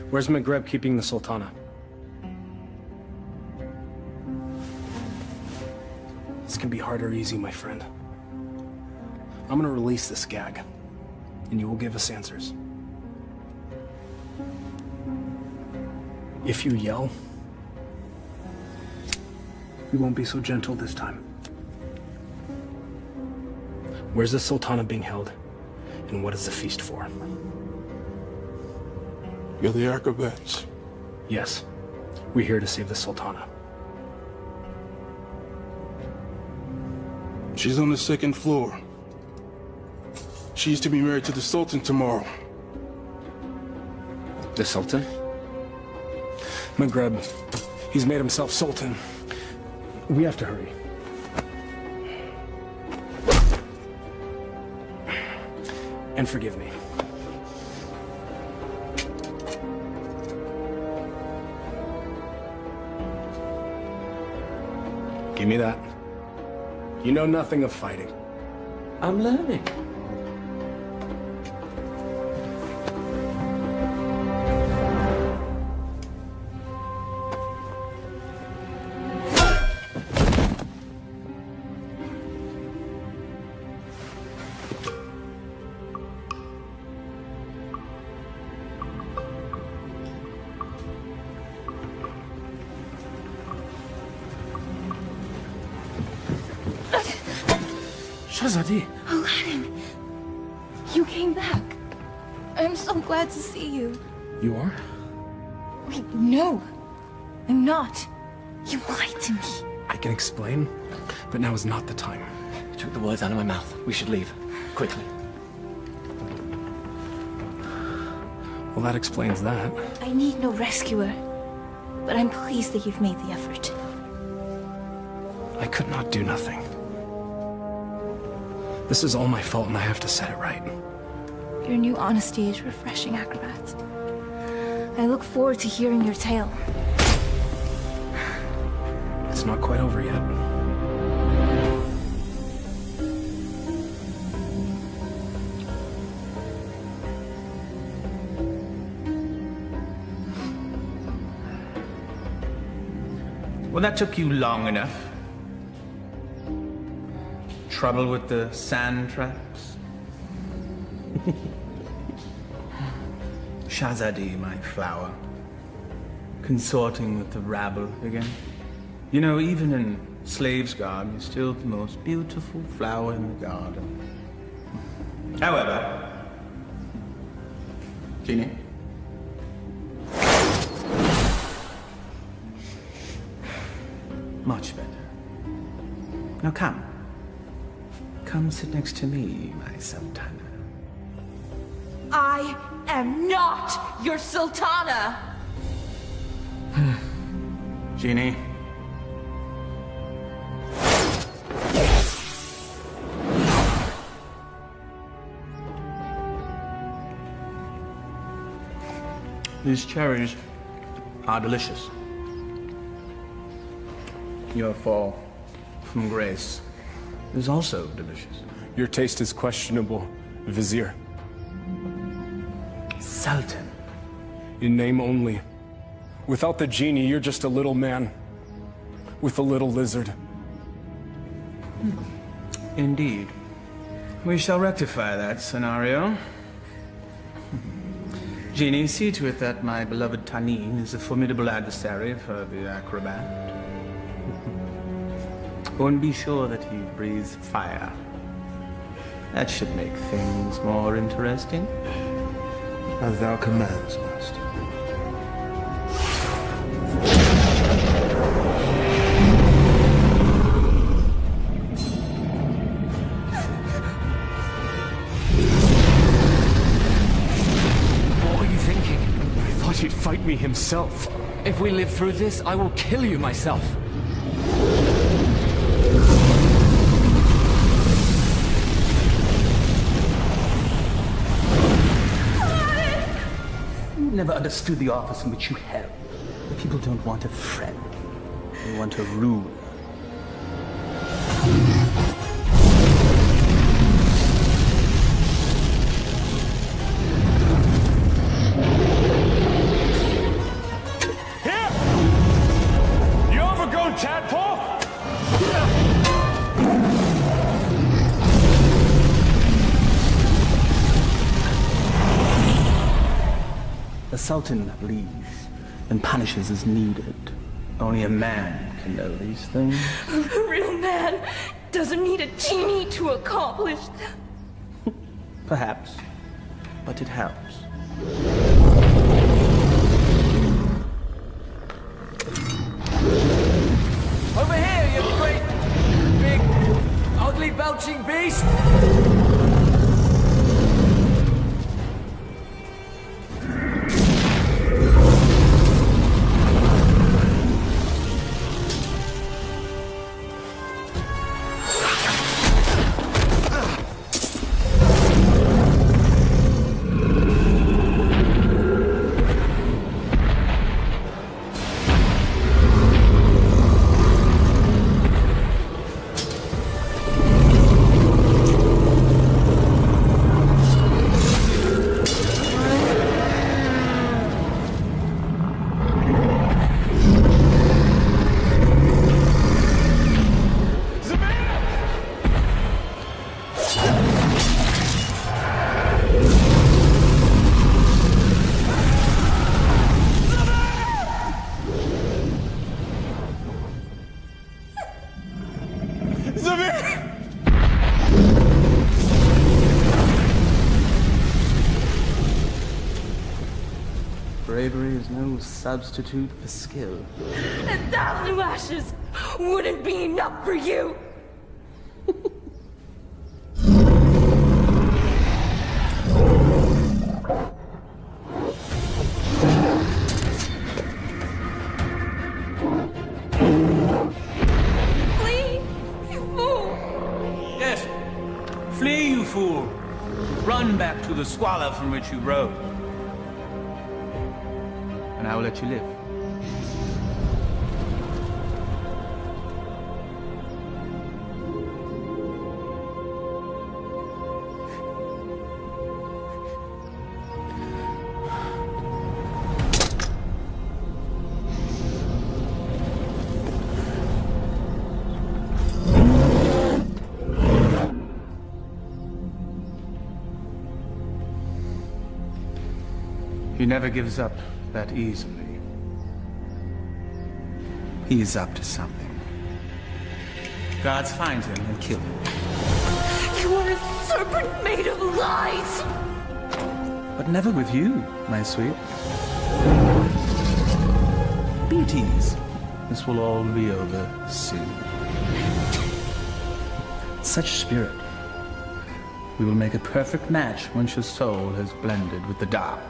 Where's Maghreb keeping the Sultana? This can be hard or easy, my friend. I'm gonna release this gag, and you will give us answers. If you yell, we won't be so gentle this time. Where's the Sultana being held, and what is the feast for? You're the acrobats. Yes, we're here to save the Sultana. She's on the second floor. She's to be married to the Sultan tomorrow. The Sultan? Maghreb, he's made himself Sultan. We have to hurry. And forgive me. Give me that. You know nothing of fighting. I'm learning. Shahzadi. Aladdin, you came back. I'm so glad to see you. You are? Wait, no. I'm not. You lied to me. I can explain, but now is not the time. You took the words out of my mouth. We should leave. Quickly. Well, that explains that. I need no rescuer, but I'm pleased that you've made the effort. I could not do nothing. This is all my fault, and I have to set it right. Your new honesty is refreshing, acrobat. I look forward to hearing your tale. It's not quite over yet. Well, that took you long enough. Trouble with the sand traps? Shahzadi, my flower. Consorting with the rabble again. You know, even in slave's garb, you're still the most beautiful flower in the garden. However, Genie? Much better. Now come. Come sit next to me, my Sultana. I am not your Sultana! Genie. These cherries are delicious. Your fall from grace is also delicious. Your taste is questionable, Vizier. Sultan. In name only. Without the genie, you're just a little man with a little lizard. Indeed. We shall rectify that scenario. Genie, see to it that my beloved Tanin is a formidable adversary for the acrobat. And be sure that he breathes fire. That should make things more interesting. As thou commands, master. What were you thinking? I thought he'd fight me himself. If we live through this, I will kill you myself. Never understood the office in which you held. The people don't want a friend. They want a ruler. Here! You overgrown tadpole! The Sultan leads and punishes as needed. Only a man can know these things. A real man doesn't need a genie to accomplish that. Perhaps, but it helps. Over here, you great, big, ugly, belching beast! Bravery is no substitute for skill. 1,000 lashes wouldn't be enough for you. Flee, you fool! Yes, flee, you fool. Run back to the squalor from which you rose. And I will let you live. He never gives up that easily. He is up to something. Guards find him and kill him. You are a serpent made of lies! But never with you, my sweet. Be at ease. This will all be over soon. Such spirit. We will make a perfect match once your soul has blended with the darkness.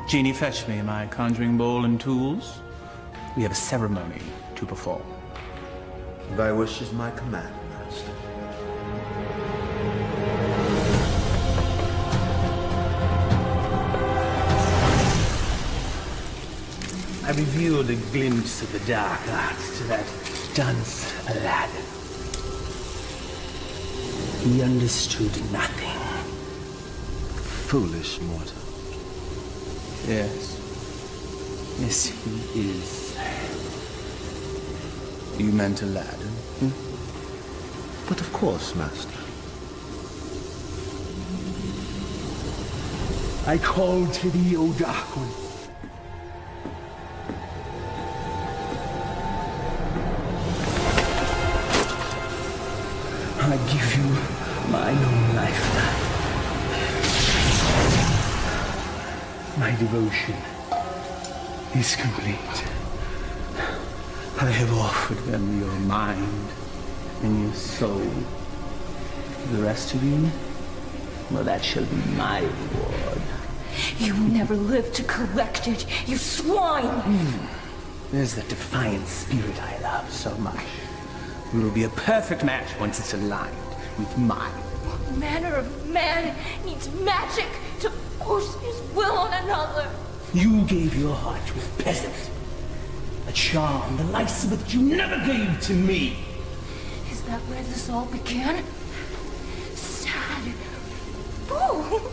Genie, fetch me my conjuring bowl and tools. We have a ceremony to perform. Thy wish is my command, master. I revealed a glimpse of the dark arts to that dunce Aladdin. He understood nothing. Foolish mortal. Yes. Yes, he is. You meant Aladdin? But of course, Master. I call to thee, O Dark One. I give you my own lifeline. My devotion is complete. I have offered them your mind and your soul. The rest of you, well, that shall be my reward. You never lived to collect it, you swine! There's that defiant spirit I love so much. We will be a perfect match once it's aligned with mine. What manner of man needs magic to force his will on another? You gave your heart to a peasant. A charm the likes of which you never gave to me. Is that where this all began? Sad fool!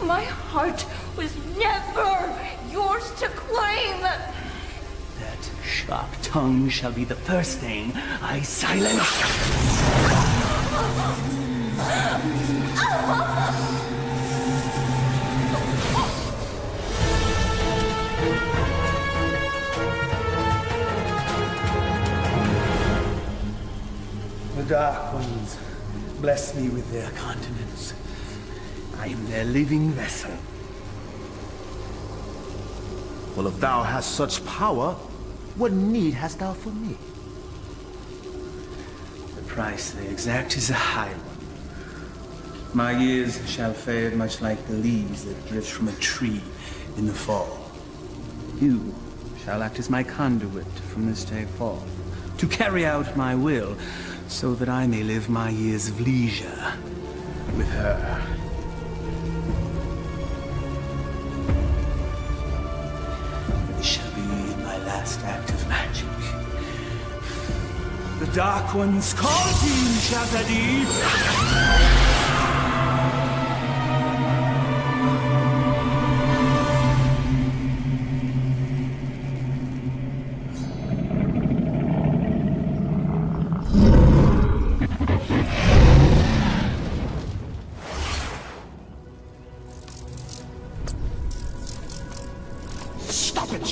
My heart was never yours to claim! That sharp tongue shall be the first thing I silence. The Dark Ones bless me with their continence. I am their living vessel. Well, if thou hast such power, what need hast thou for me? The price they exact is a high one. My years shall fade much like the leaves that drift from a tree in the fall. You shall act as my conduit from this day forth, to carry out my will, so that I may live my years of leisure with her. This shall be my last act of magic. The Dark Ones call to you, Shazadi!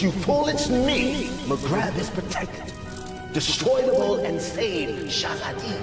You fool, it's me! McGrath is protected. Destroyable and saved, Shazadi.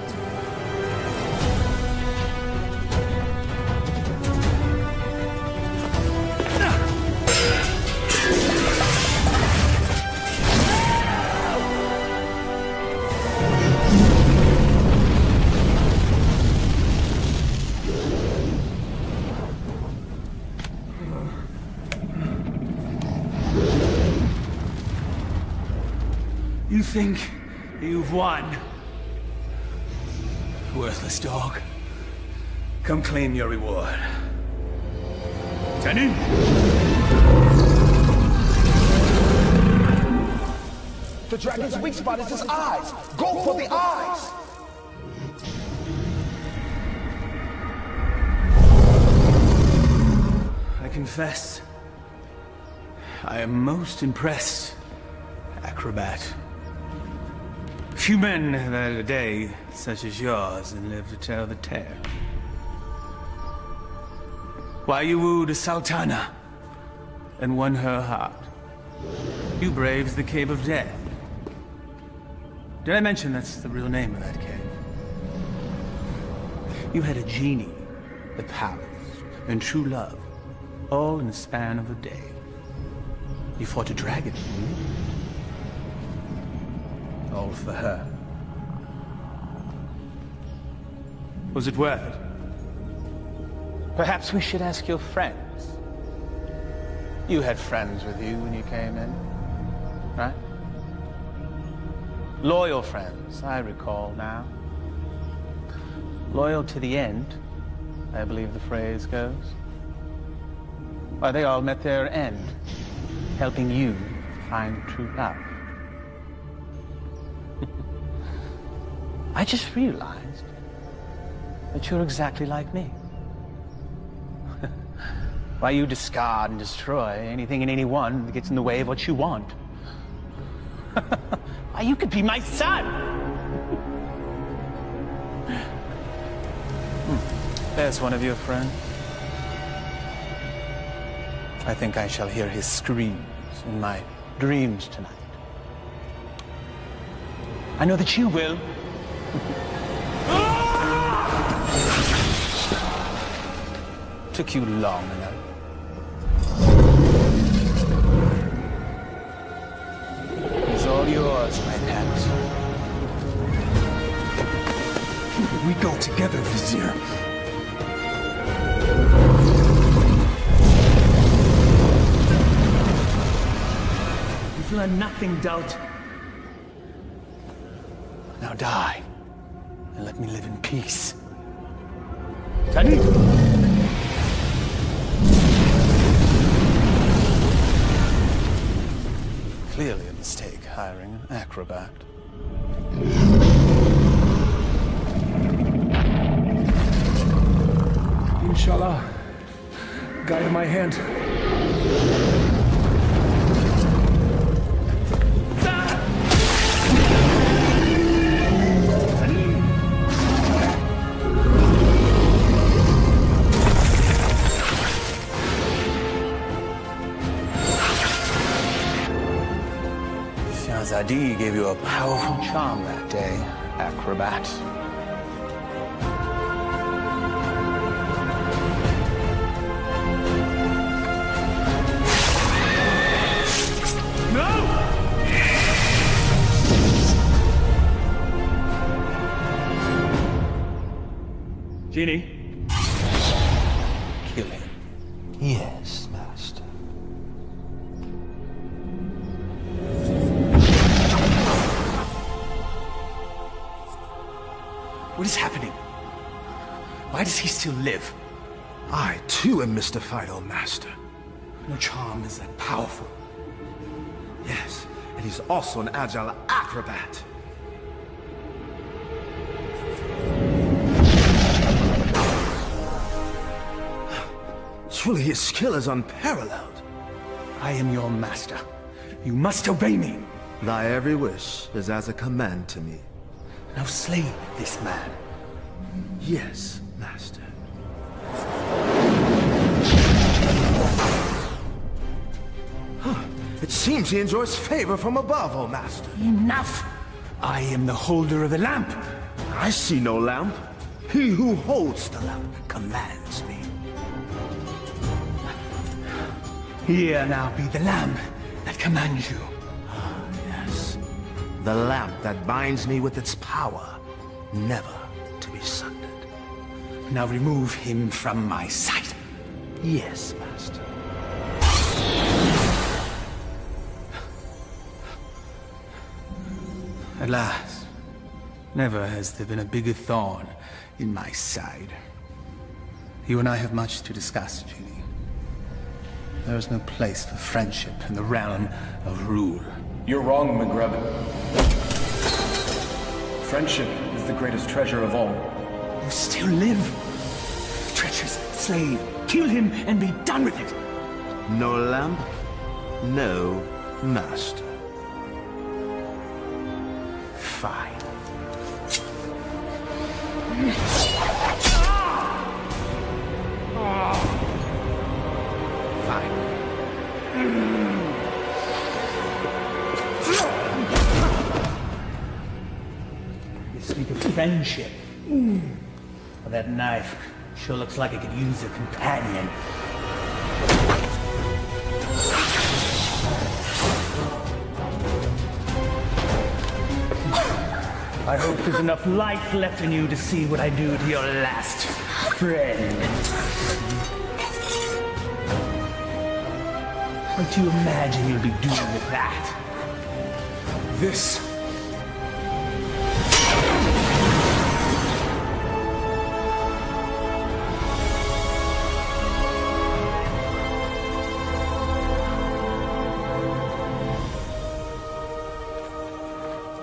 You think you've won? Worthless dog. Come claim your reward. Tenny? The dragon's weak spot is his eyes. Go for the eyes. I confess, I am most impressed, acrobat. Few men have had a day such as yours and live to tell the tale. Why you wooed a sultana and won her heart. You braved the Cave of Death. Did I mention that's the real name of that cave? You had a genie, the palace, and true love, all in the span of a day. You fought a dragon, all for her. Was it worth it? Perhaps we should ask your friends. You had friends with you when you came in, right? Loyal friends, I recall now. Loyal to the end, I believe the phrase goes. Why, they all met their end, helping you find true love. I just realized that you're exactly like me. Why you discard and destroy anything and anyone that gets in the way of what you want? Why, you could be my son! There's one of your friends. I think I shall hear his screams in my dreams tonight. I know that you will. Took you long enough. It's all yours, my pet. We go together, Vizier. You've learned nothing, doubt. Now die, and let me live in peace. Jadid! Clearly a mistake hiring an acrobat. Inshallah, guide my hand. Zadi gave you a powerful charm that day, acrobat. No! Genie? Kill him. Yes, Master. What is happening? Why does he still live? I, too, am mystified, O Master. No charm is that powerful. Yes, and he's also an agile acrobat. Truly, his skill is unparalleled. I am your master. You must obey me. Thy every wish is as a command to me. Now slay this man. Yes, Master. It seems he enjoys favor from above, O Master. Enough! I am the holder of the lamp. I see no lamp. He who holds the lamp commands me. Here now be the lamp that commands you. Yes. The lamp that binds me with its power, never to be sundered. Now remove him from my sight. Yes, Master. At last. Never has there been a bigger thorn in my side. You and I have much to discuss, Genie. There is no place for friendship in the realm of rule. You're wrong, McGreb. Friendship is the greatest treasure of all. You still live. Treacherous slave. Kill him and be done with it. No lamp, no master. Fine. Fine. You speak of friendship. Well, that knife sure looks like it could use a companion. I hope there's enough light left in you to see what I do to your last friend. What do you imagine you'll be doing with that? This.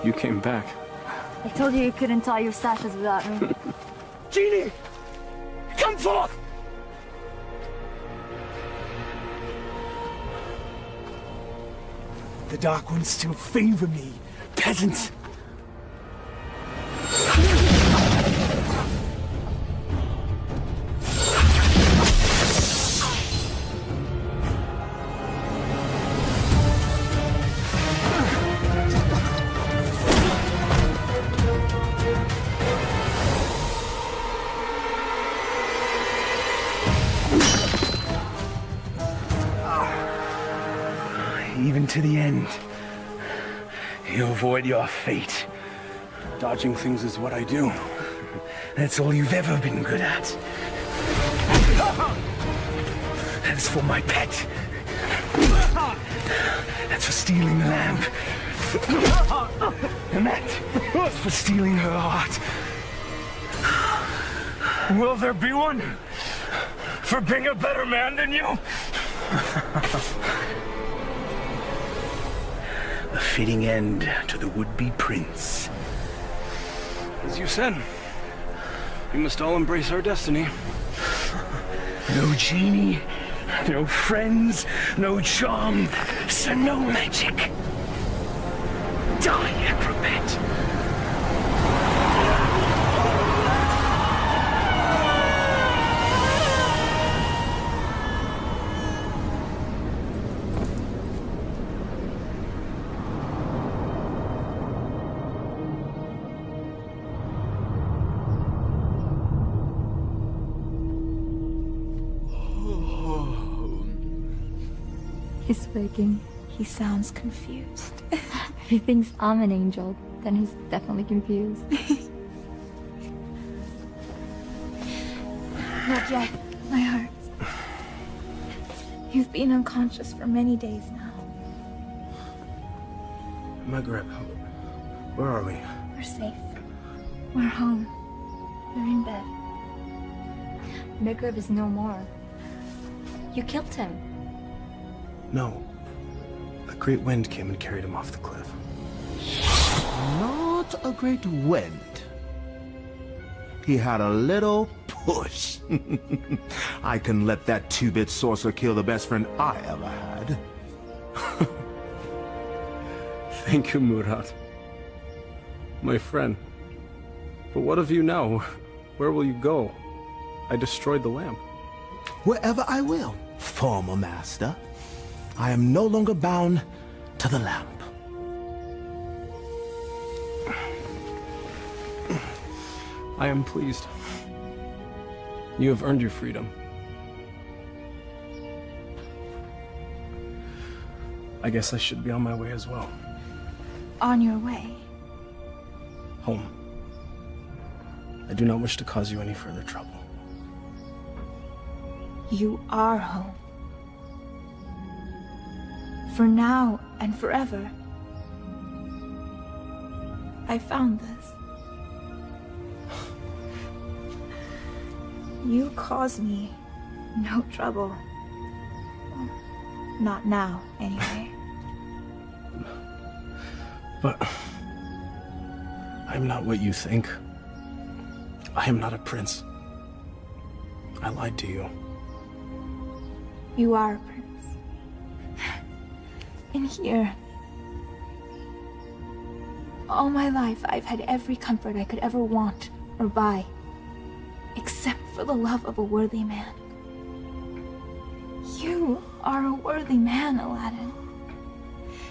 You came back. I told you couldn't tie your sashes without me. Genie! Come forth! The Dark Ones still favor me, peasant. Even to the end, you avoid your fate. Dodging things is what I do. That's all you've ever been good at. That's for my pet. That's for stealing the lamp. And that's for stealing her heart. Will there be one for being a better man than you? A fitting end to the would-be prince. As you said, we must all embrace our destiny. No genie, no friends, no charm, so no magic. Die, acrobat. He's speaking. He sounds confused. If he thinks I'm an angel, then he's definitely confused. Not yet, my heart. You've been unconscious for many days now. Maghreb, where are we? We're safe. We're home. We're in bed. Maghreb is no more. You killed him. No. A great wind came and carried him off the cliff. Not a great wind. He had a little push. I can let that two-bit sorcerer kill the best friend I ever had. Thank you, Murad. My friend. But what of you now? Where will you go? I destroyed the lamp. Wherever I will, former master. I am no longer bound to the lamp. I am pleased. You have earned your freedom. I guess I should be on my way as well. On your way? Home. I do not wish to cause you any further trouble. You are home. For now and forever. I found this. You cause me no trouble. Not now, anyway. But I am not what you think. I am not a prince. I lied to you. You are a prince. In here. All my life, I've had every comfort I could ever want or buy. Except for the love of a worthy man. You are a worthy man, Aladdin.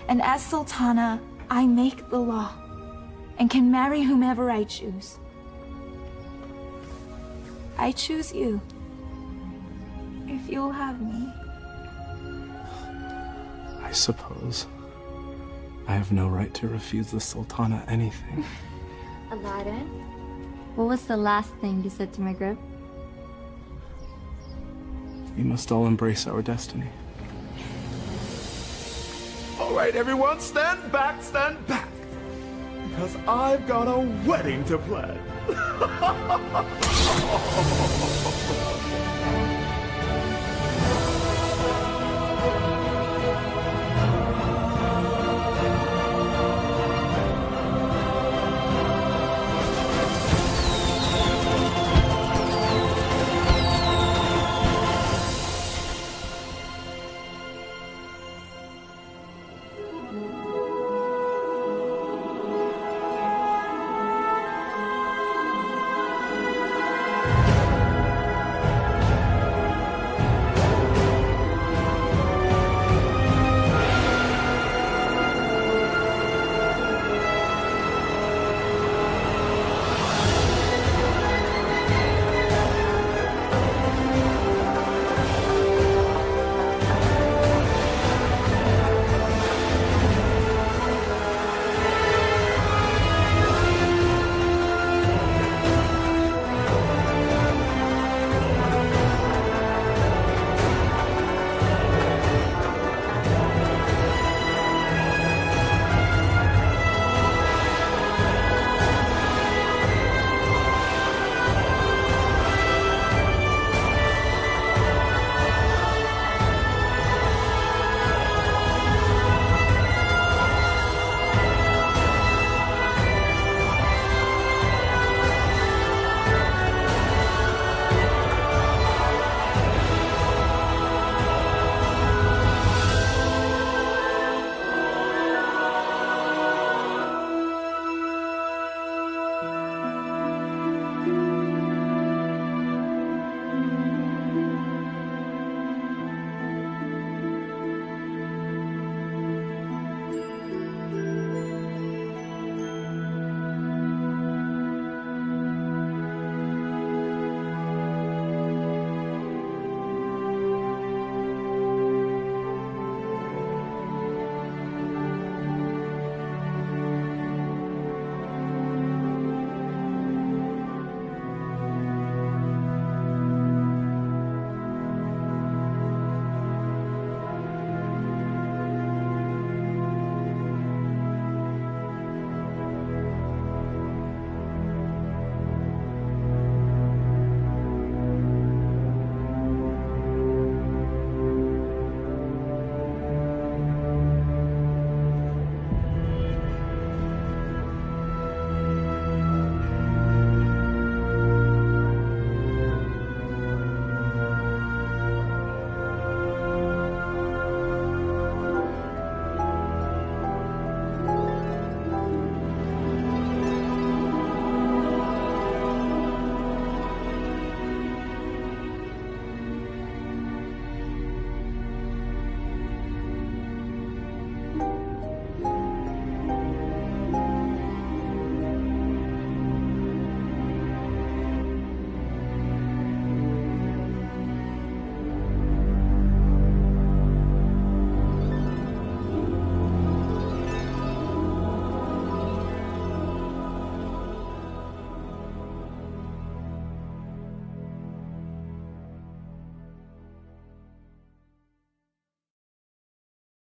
And as Sultana, I make the law and can marry whomever I choose. I choose you. If you'll have me. I suppose I have no right to refuse the Sultana anything. Aladdin, what was the last thing you said to Maghreb? We must all embrace our destiny. All right, everyone, stand back, because I've got a wedding to plan.